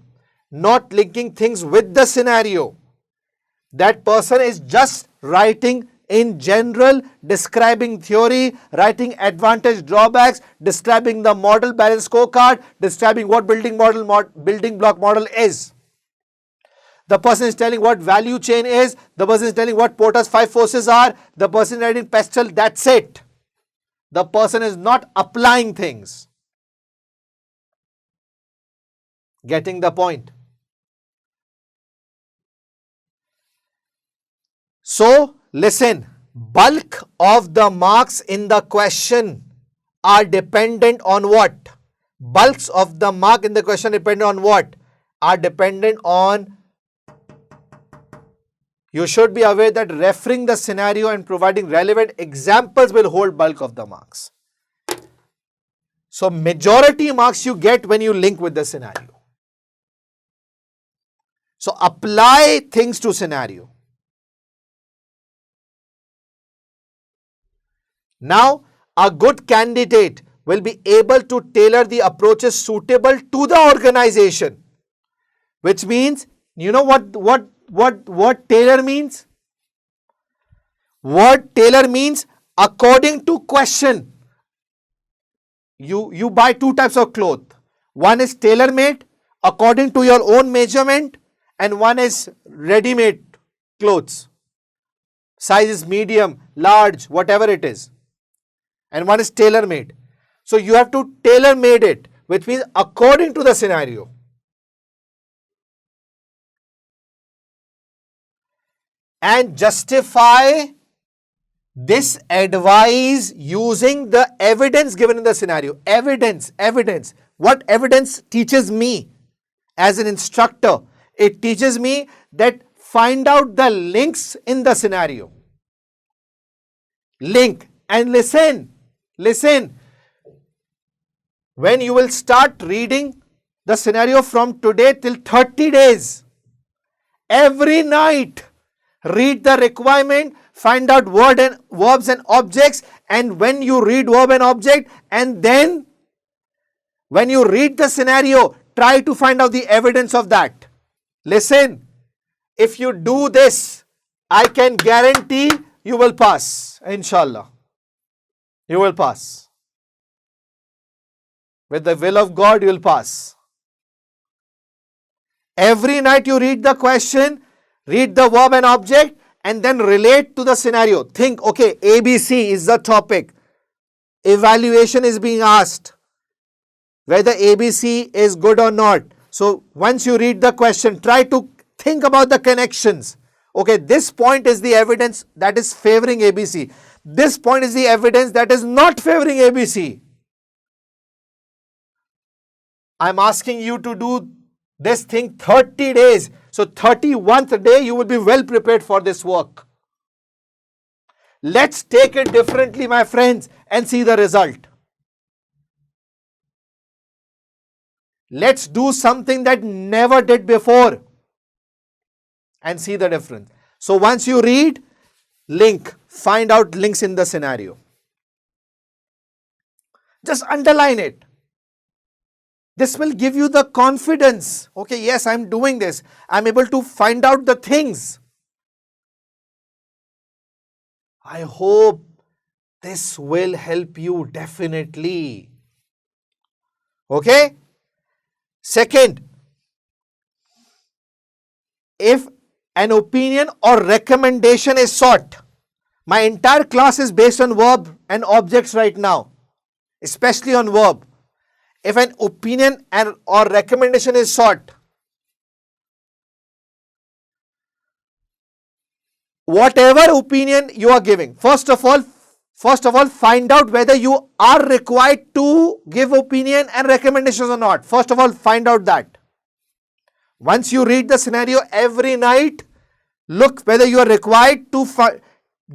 not linking things with the scenario. That person is just writing in general, describing theory, writing advantage, drawbacks, describing the model balance scorecard, describing what building block model is. The person is telling what value chain is. The person is telling what Porter's 5 forces are. The person is writing pestle, that's it. The person is not applying things. Getting the point? So, listen, bulk of the marks in the question are dependent on what? Bulks of the mark in the question depend on what? Are dependent on, you should be aware that referring the scenario and providing relevant examples will hold bulk of the marks. So, majority marks you get when you link with the scenario. So, apply things to scenario. Now, a good candidate will be able to tailor the approaches suitable to the organization, which means, you know what tailor means? Word tailor means according to question. You buy two types of cloth. One is tailor-made according to your own measurement, and one is ready-made clothes. Size is medium, large, whatever it is. And one is tailor-made. So you have to tailor-made it, which means according to the scenario. And justify this advice using the evidence given in the scenario. Evidence. What evidence teaches me as an instructor? It teaches me that find out the links in the scenario. Link and listen. When you will start reading the scenario from today till 30 days, every night, read the requirement, find out verbs and objects, and when you read verb and object, and then when you read the scenario, try to find out the evidence of that. Listen, if you do this, I can guarantee you will pass. Inshallah. You will pass. With the will of God, you will pass. Every night you read the question, read the verb and object, and then relate to the scenario. Think, okay, ABC is the topic. Evaluation is being asked. Whether ABC is good or not. So once you read the question, try to think about the connections. Okay, this point is the evidence that is favoring ABC. This point is the evidence that is not favoring ABC. I'm asking you to do this thing 30 days. So 31st day, you will be well prepared for this work. Let's take it differently, my friends, and see the result. Let's do something that never did before and see the difference. So once you read, link, find out links in the scenario. Just underline it. This will give you the confidence. Okay, yes, I'm doing this. I'm able to find out the things. I hope this will help you definitely. Okay? Second, if an opinion or recommendation is sought, my entire class is based on verb and objects right now, especially on verb. If an opinion or recommendation is sought, whatever opinion you are giving, first of all, find out whether you are required to give opinion and recommendations or not. First of all, find out that. Once you read the scenario every night, look whether you are required to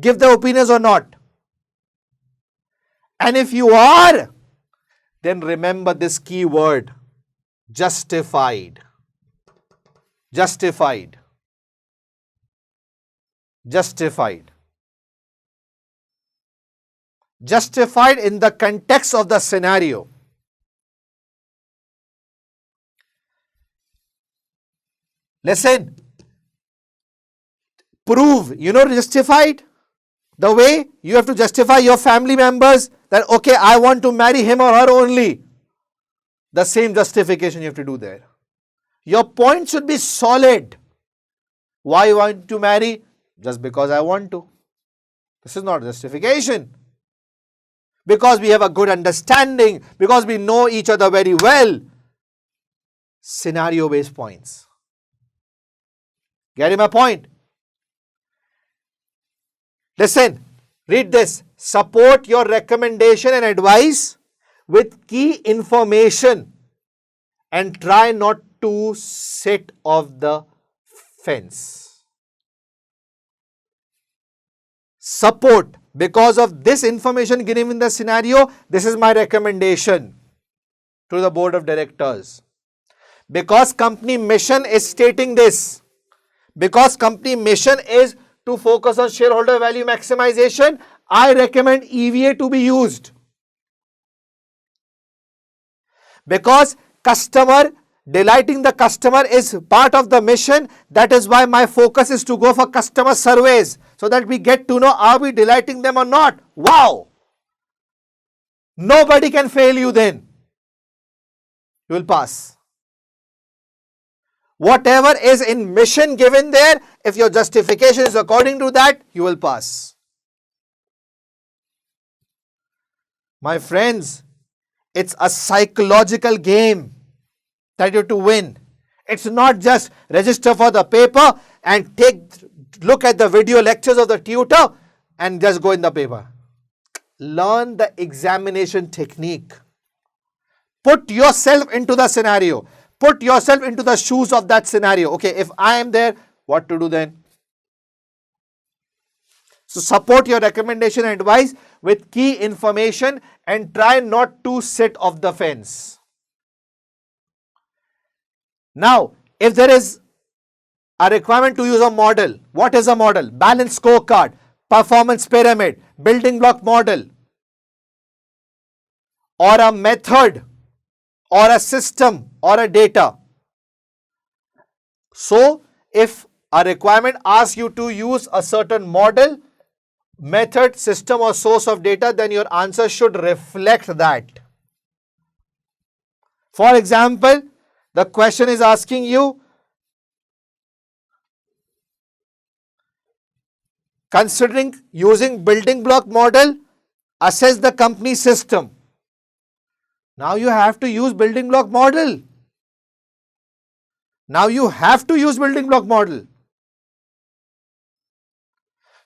give the opinions or not. And if you are, then remember this key word, justified. Justified. Justified. Justified in the context of the scenario. Listen. Prove, justified. The way you have to justify your family members that, okay, I want to marry him or her only. The same justification you have to do there. Your point should be solid. Why you want to marry? Just because I want to. This is not justification. Because we have a good understanding, because we know each other very well. Scenario-based points. Getting my point? Listen, read this. Support your recommendation and advice with key information and try not to sit off the fence. Support. Because of this information given in the scenario, this is my recommendation to the board of directors. Because company mission is stating this. Because company mission is to focus on shareholder value maximization, I recommend EVA to be used. Because delighting the customer is part of the mission, that is why my focus is to go for customer surveys. so that we get to know are we delighting them or not. Wow! Nobody can fail you then. You will pass. Whatever is in mission given there, if your justification is according to that, you will pass. My friends, it's a psychological game that you have to win. It's not just register for the paper and look at the video lectures of the tutor and just go in the paper. Learn the examination technique. Put yourself into the scenario. Put yourself into the shoes of that scenario. Okay, if I am there, what to do then? So support your recommendation and advice with key information and try not to sit off the fence. Now, if there is a requirement to use a model, what is a model? Balanced scorecard, performance pyramid, building block model, or a method, or a system, or a data. So, if a requirement asks you to use a certain model, method, system, or source of data, then your answer should reflect that. For example, the question is asking you, considering using building block model, assess the company system. Now you have to use building block model. Now you have to use building block model.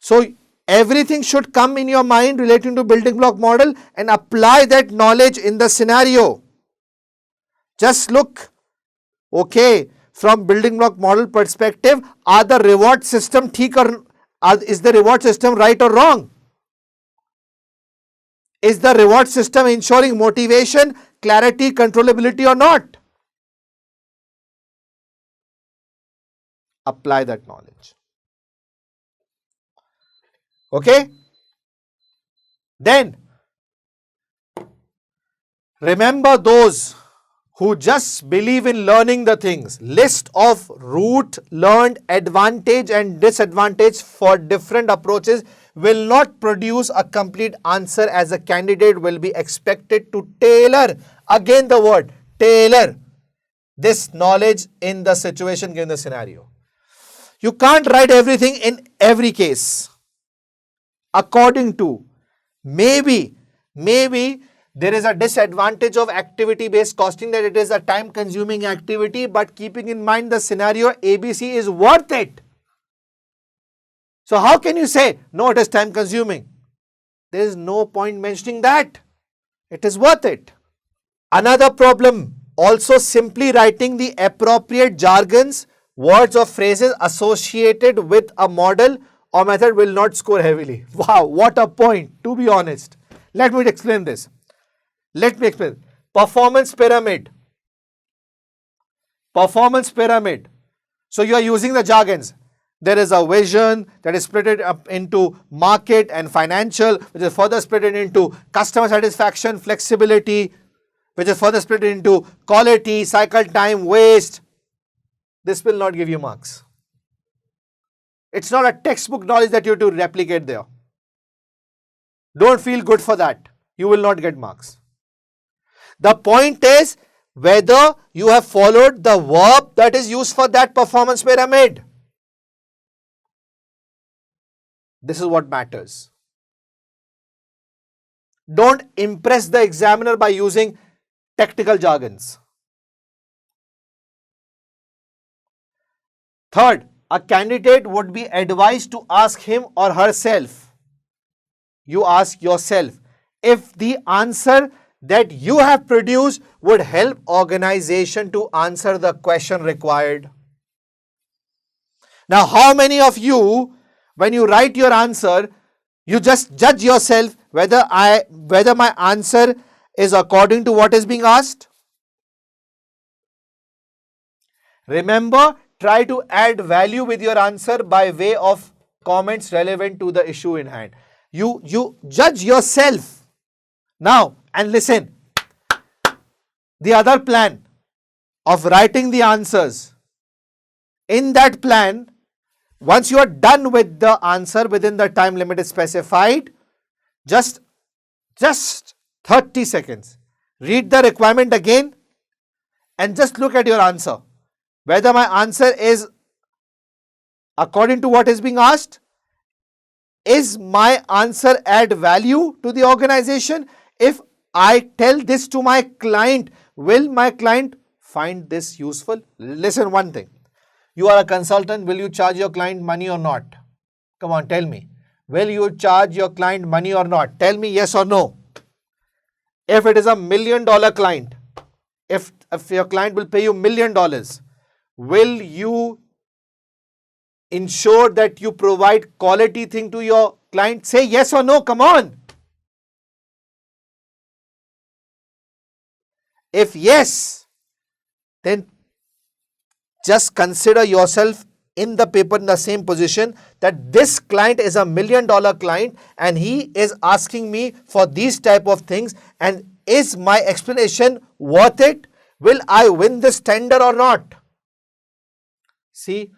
So everything should come in your mind relating to building block model and apply that knowledge in the scenario. Just look, okay, from building block model perspective, are the reward system is the reward system right or wrong? Is the reward system ensuring motivation, clarity, controllability or not? Apply that knowledge. Okay? Then, remember those who just believe in learning the things. List of root, learned, advantage and disadvantage for different approaches will not produce a complete answer, as a candidate will be expected to tailor, again the word, tailor this knowledge in the situation given the scenario. You can't write everything in every case. According to, maybe there is a disadvantage of activity-based costing, that it is a time-consuming activity, but keeping in mind the scenario, ABC is worth it. So how can you say, no, it is time-consuming? There is no point mentioning that. It is worth it. Another problem, also simply writing the appropriate jargons, words or phrases associated with a model or method will not score heavily. Wow, what a point, to be honest. Let me explain this. Performance pyramid. Performance pyramid. So you are using the jargons. There is a vision that is split up into market and financial, which is further split into customer satisfaction, flexibility, which is further split into quality, cycle time, waste. This will not give you marks. It's not a textbook knowledge that you have to replicate there. Don't feel good for that. You will not get marks. The point is whether you have followed the verb that is used for that performance pyramid. This is what matters. Don't impress the examiner by using technical jargons. Third, a candidate would be advised to ask him or herself. You ask yourself if the answer that you have produced would help organization to answer the question required. Now, how many of you, when you write your answer, you just judge yourself whether my answer is according to what is being asked? Remember, try to add value with your answer by way of comments relevant to the issue in hand. You judge yourself. Now, and listen, the other plan of writing the answers, in that plan, Once you are done with the answer within the time limit is specified, just 30 seconds. Read the requirement again and just look at your answer. Whether my answer is according to what is being asked, is my answer add value to the organization? If I tell this to my client, will my client find this useful? Listen one thing. You are a consultant. Will you charge your client money or not? Come on, tell me. Will you charge your client money or not? Tell me yes or no. If it is $1 million client, if your client will pay you $1 million, will you ensure that you provide quality thing to your client? Say yes or no. Come on. If yes, then just consider yourself in the paper in the same position that this client is $1 million client and he is asking me for these type of things, and is my explanation worth it? Will I win this tender or not? See,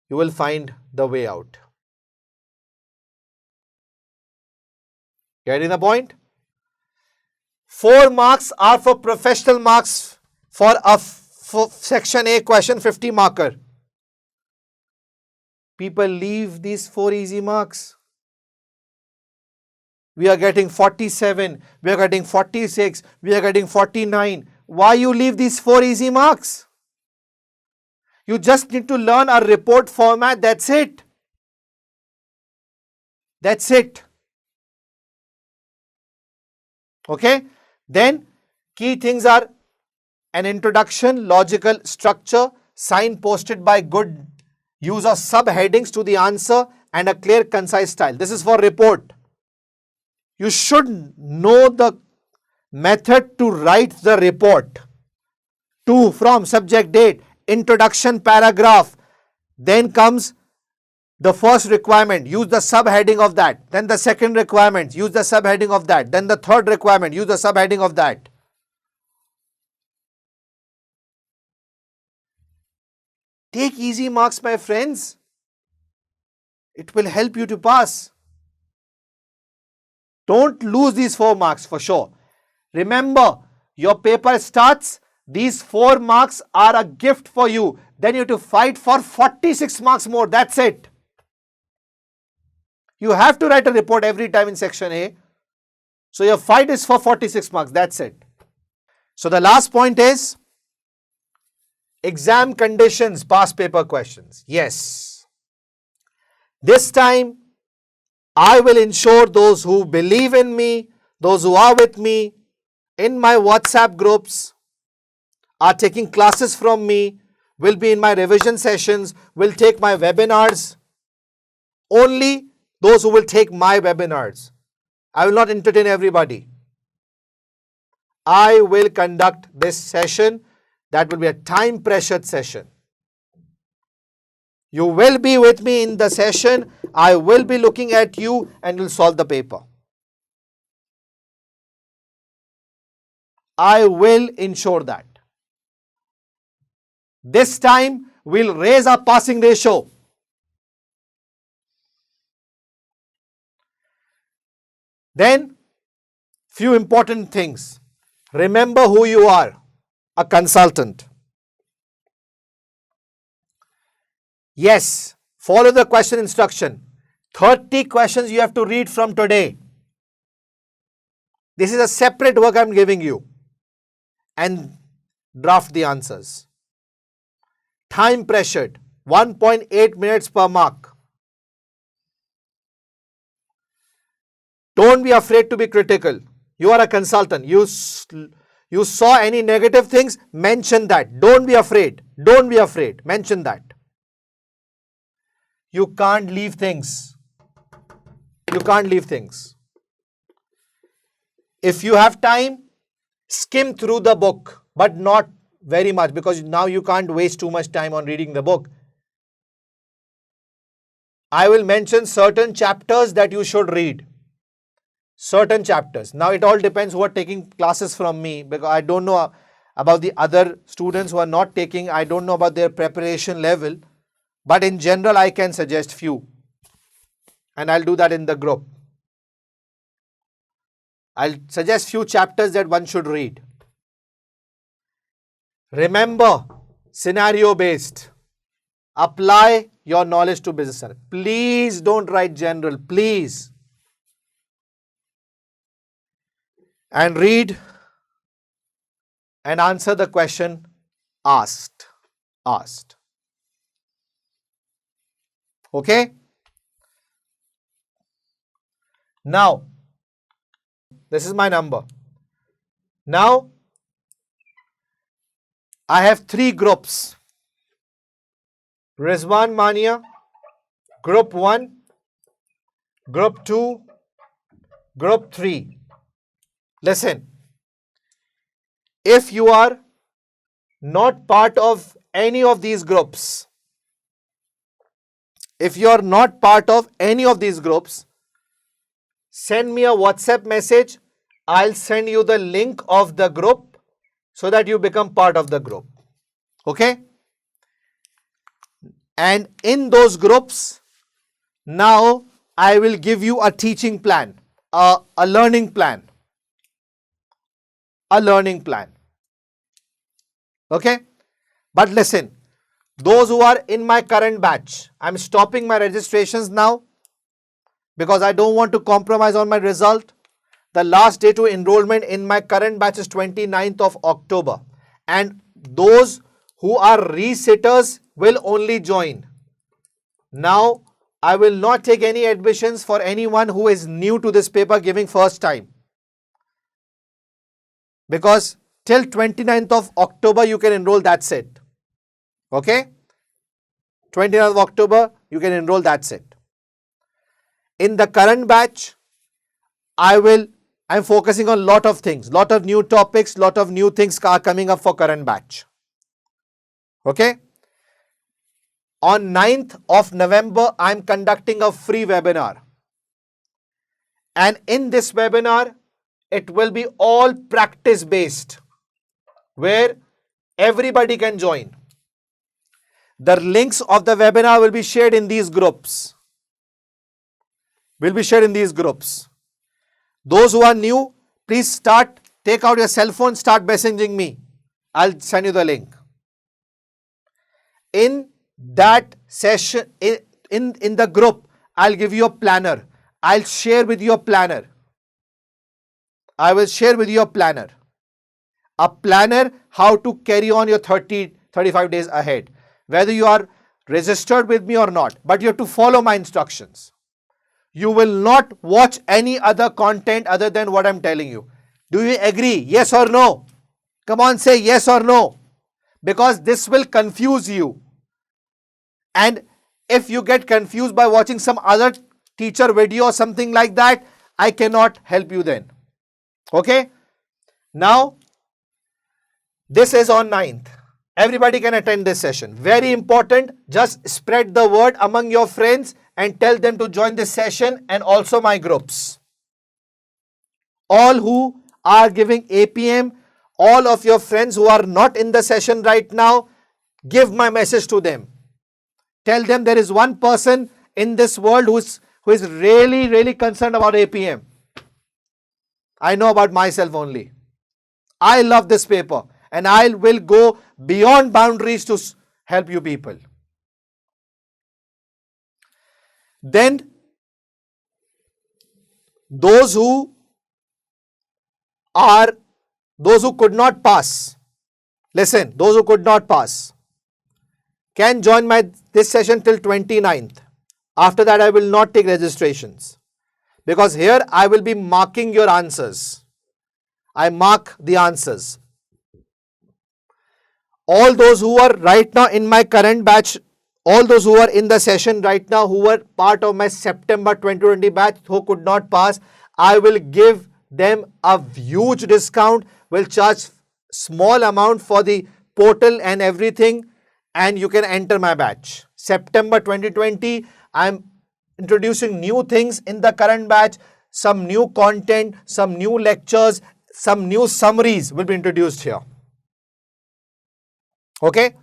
you will find the way out. Getting the point? 4 marks are for professional marks for a section A question 50 marker. People leave these 4 easy marks. We are getting 47, we are getting 46, we are getting 49. Why you leave these 4 easy marks? You just need to learn a report format, that's it. That's it. Okay? Then key things are an introduction, logical structure, signposted by good use of subheadings to the answer, and a clear, concise style. This is for report. You should know the method to write the report. To, from, subject, date, introduction, paragraph. Then comes the first requirement, use the subheading of that. Then the second requirement, use the subheading of that. Then the third requirement, use the subheading of that. Take easy marks, my friends. It will help you to pass. Don't lose these 4 marks for sure. Remember, your paper starts, these 4 marks are a gift for you. Then you have to fight for 46 marks more. That's it. You have to write a report every time in section A. So your fight is for 46 marks. That's it. So the last point is exam conditions, past paper questions. Yes. This time, I will ensure those who believe in me, those who are with me in my WhatsApp groups, are taking classes from me, will be in my revision sessions, will take my webinars. Only those who will take my webinars. I will not entertain everybody. I will conduct this session. That will be a time pressured session. You will be with me in the session. I will be looking at you and will solve the paper. I will ensure that. This time we'll raise our passing ratio. Then, few important things. Remember who you are. A consultant. Yes, follow the question instruction. 30 questions you have to read from today. This is a separate work I am giving you. And draft the answers. Time pressured. 1.8 minutes per mark. Don't be afraid to be critical. You are a consultant. You saw any negative things, mention that. Don't be afraid. Don't be afraid. Mention that. You can't leave things. You can't leave things. If you have time, skim through the book, but not very much, because now you can't waste too much time on reading the book. I will mention certain chapters that you should read. Certain chapters. Now it all depends who are taking classes from me, because I don't know about the other students who are not taking. I don't know about their preparation level. But in general, I can suggest few. And I'll do that in the group. I'll suggest few chapters that one should read. Remember, scenario based. Apply your knowledge to business. Please don't write general, please. And read and answer the question asked. Okay? Now, this is my number. Now, I have 3 groups. Rizwan Mania, Group 1, Group 2, Group 3. Listen, if you are not part of any of these groups, send me a WhatsApp message. I'll send you the link of the group so that you become part of the group. Okay? And in those groups, now I will give you a teaching plan, a learning plan. Okay? But listen, those who are in my current batch, I'm stopping my registrations now because I don't want to compromise on my result. The last day to enrollment in my current batch is 29th of October. And those who are resitters will only join. Now, I will not take any admissions for anyone who is new to this paper giving first time. Because till 29th of October you can enroll, that's it. Okay? 29th of October you can enroll, that's it. In the current batch, I'm focusing on lot of things, lot of new topics, lot of new things are coming up for current batch. Okay? On 9th of November, I'm conducting a free webinar. And in this webinar, it will be all practice based, where everybody can join. The links of the webinar will be shared in these groups. Those who are new, please take out your cell phone, start messaging me. I'll send you the link. In that session, in the group, I'll give you a planner. I'll share with you a planner. A planner how to carry on your 35 days ahead. Whether you are registered with me or not, but you have to follow my instructions. You will not watch any other content other than what I'm telling you. Do you agree? Yes or no? Come on, say yes or no. Because this will confuse you. And if you get confused by watching some other teacher video or something like that, I cannot help you then. Okay? Now, this is on 9th. Everybody can attend this session. Very important. Just spread the word among your friends and tell them to join this session and also my groups. All who are giving APM, all of your friends who are not in the session right now, give my message to them. Tell them there is one person in this world who is really, really concerned about APM. I know about myself only. I love this paper and I will go beyond boundaries to help you people. Then, those who could not pass, listen, those who could not pass can join this session till 29th. After that, I will not take registrations. Because here I will be marking your answers. I mark the answers. All those who are right now in my current batch, all those who are in the session right now, who were part of my September 2020 batch, who could not pass, I will give them a huge discount, will charge small amount for the portal and everything, and you can enter my batch. September 2020, I'm introducing new things in the current batch, some new content, some new lectures, some new summaries will be introduced here. Okay?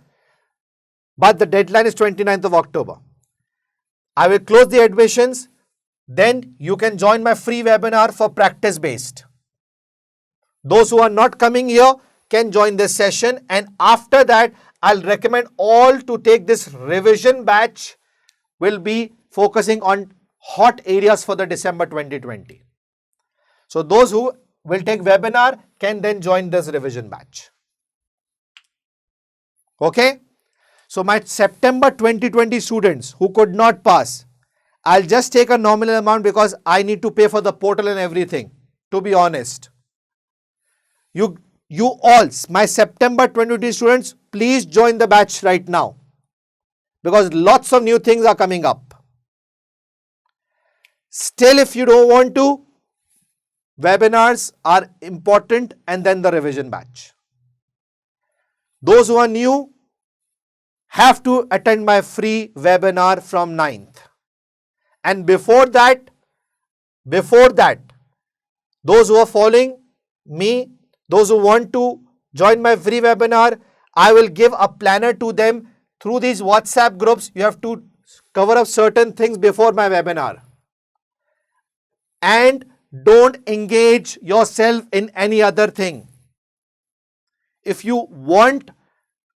but the deadline is 29th of October. I will close the admissions. Then you can join my free webinar for practice based. Those who are not coming here can join this session, and after that I'll recommend all to take this revision batch. Will be focusing on hot areas for the December 2020. So those who will take webinar can then join this revision batch. Okay. So my September 2020 students who could not pass, I'll just take a nominal amount because I need to pay for the portal and everything, to be honest. You all, my September 2020 students, please join the batch right now because lots of new things are coming up. Still, if you don't want to, webinars are important and then the revision batch. Those who are new have to attend my free webinar from 9th. And before that, those who are following me, those who want to join my free webinar, I will give a planner to them through these WhatsApp groups. You have to cover up certain things before my webinar. And don't engage yourself in any other thing. If you want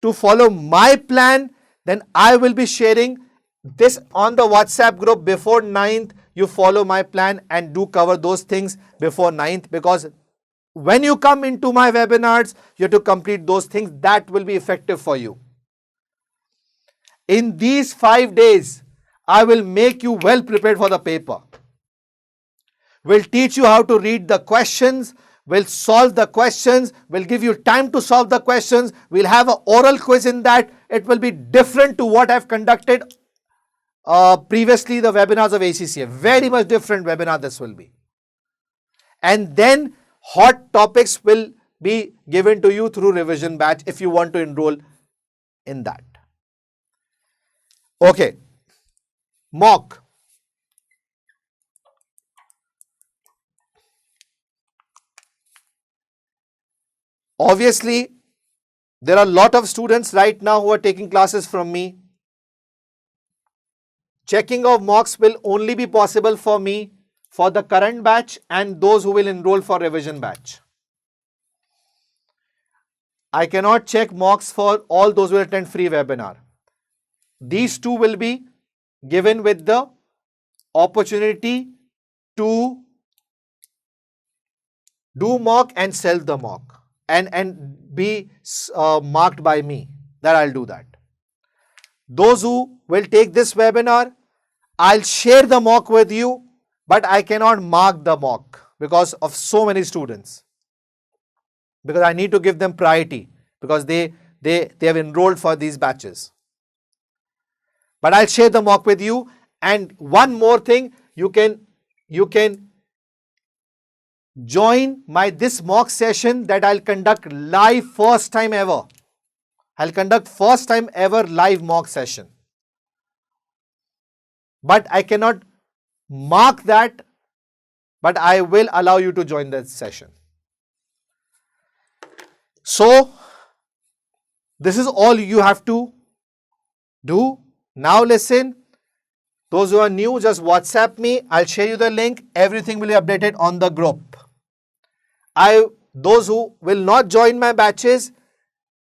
to follow my plan, then I will be sharing this on the WhatsApp group before 9th. You follow my plan and do cover those things before 9th, because when you come into my webinars, you have to complete those things that will be effective for you. In these 5 days, I will make you well prepared for the paper. We'll teach you how to read the questions. We'll solve the questions. We'll give you time to solve the questions. We'll have an oral quiz in that. It will be different to what I've conducted previously, the webinars of ACCA. Very much different webinar this will be. And then hot topics will be given to you through revision batch if you want to enroll in that. Okay. Mock. Obviously, there are a lot of students right now who are taking classes from me. Checking of mocks will only be possible for me for the current batch and those who will enroll for revision batch. I cannot check mocks for all those who will attend free webinar. These two will be given with the opportunity to do mock and sell the mock. And be marked by me, that I'll do that. Those who will take this webinar, I'll share the mock with you, but I cannot mark the mock because of so many students. Because I need to give them priority because they have enrolled for these batches. But I'll share the mock with you. And one more thing, you can join this mock session that I'll conduct live first time ever. I'll conduct first time ever live mock session. But I cannot mark that, but I will allow you to join that session. So, this is all you have to do. Now listen, those who are new, just WhatsApp me. I'll share you the link. Everything will be updated on the group. Those who will not join my batches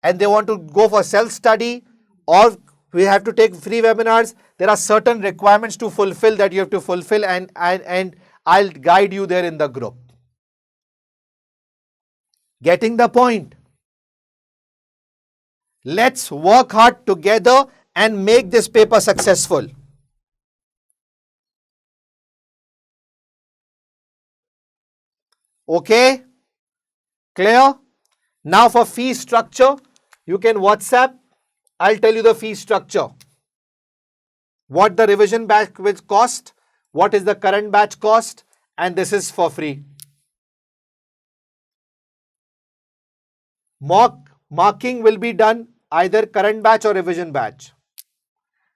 and they want to go for self-study or we have to take free webinars, there are certain requirements to fulfill that you have to fulfill, and I'll guide you there in the group. Getting the point? Let's work hard together and make this paper successful. Okay? Clear? Now for fee structure, you can WhatsApp. I'll tell you the fee structure. What the revision batch will cost, what is the current batch cost, and this is for free. Marking will be done either current batch or revision batch.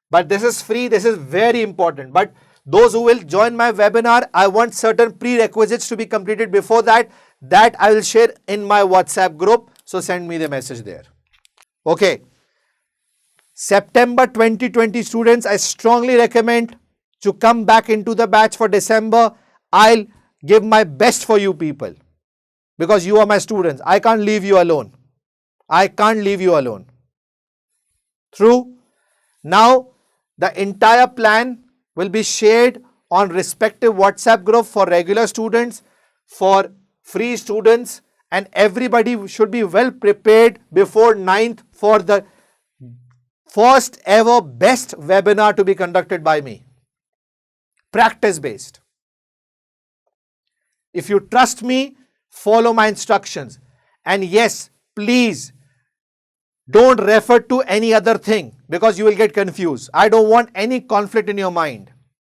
But this is free, this is very important. But those who will join my webinar, I want certain prerequisites to be completed before that. That I will share in my WhatsApp group. So send me the message there. Okay. September 2020 students, I strongly recommend to come back into the batch for December. I'll give my best for you people because you are my students. I can't leave you alone. I can't leave you alone. True. Now, the entire plan will be shared on respective WhatsApp group for regular students, for free students, and everybody should be well prepared before 9th for the first ever best webinar to be conducted by me. Practice based. If you trust me, follow my instructions. And yes, please don't refer to any other thing because you will get confused. I don't want any conflict in your mind.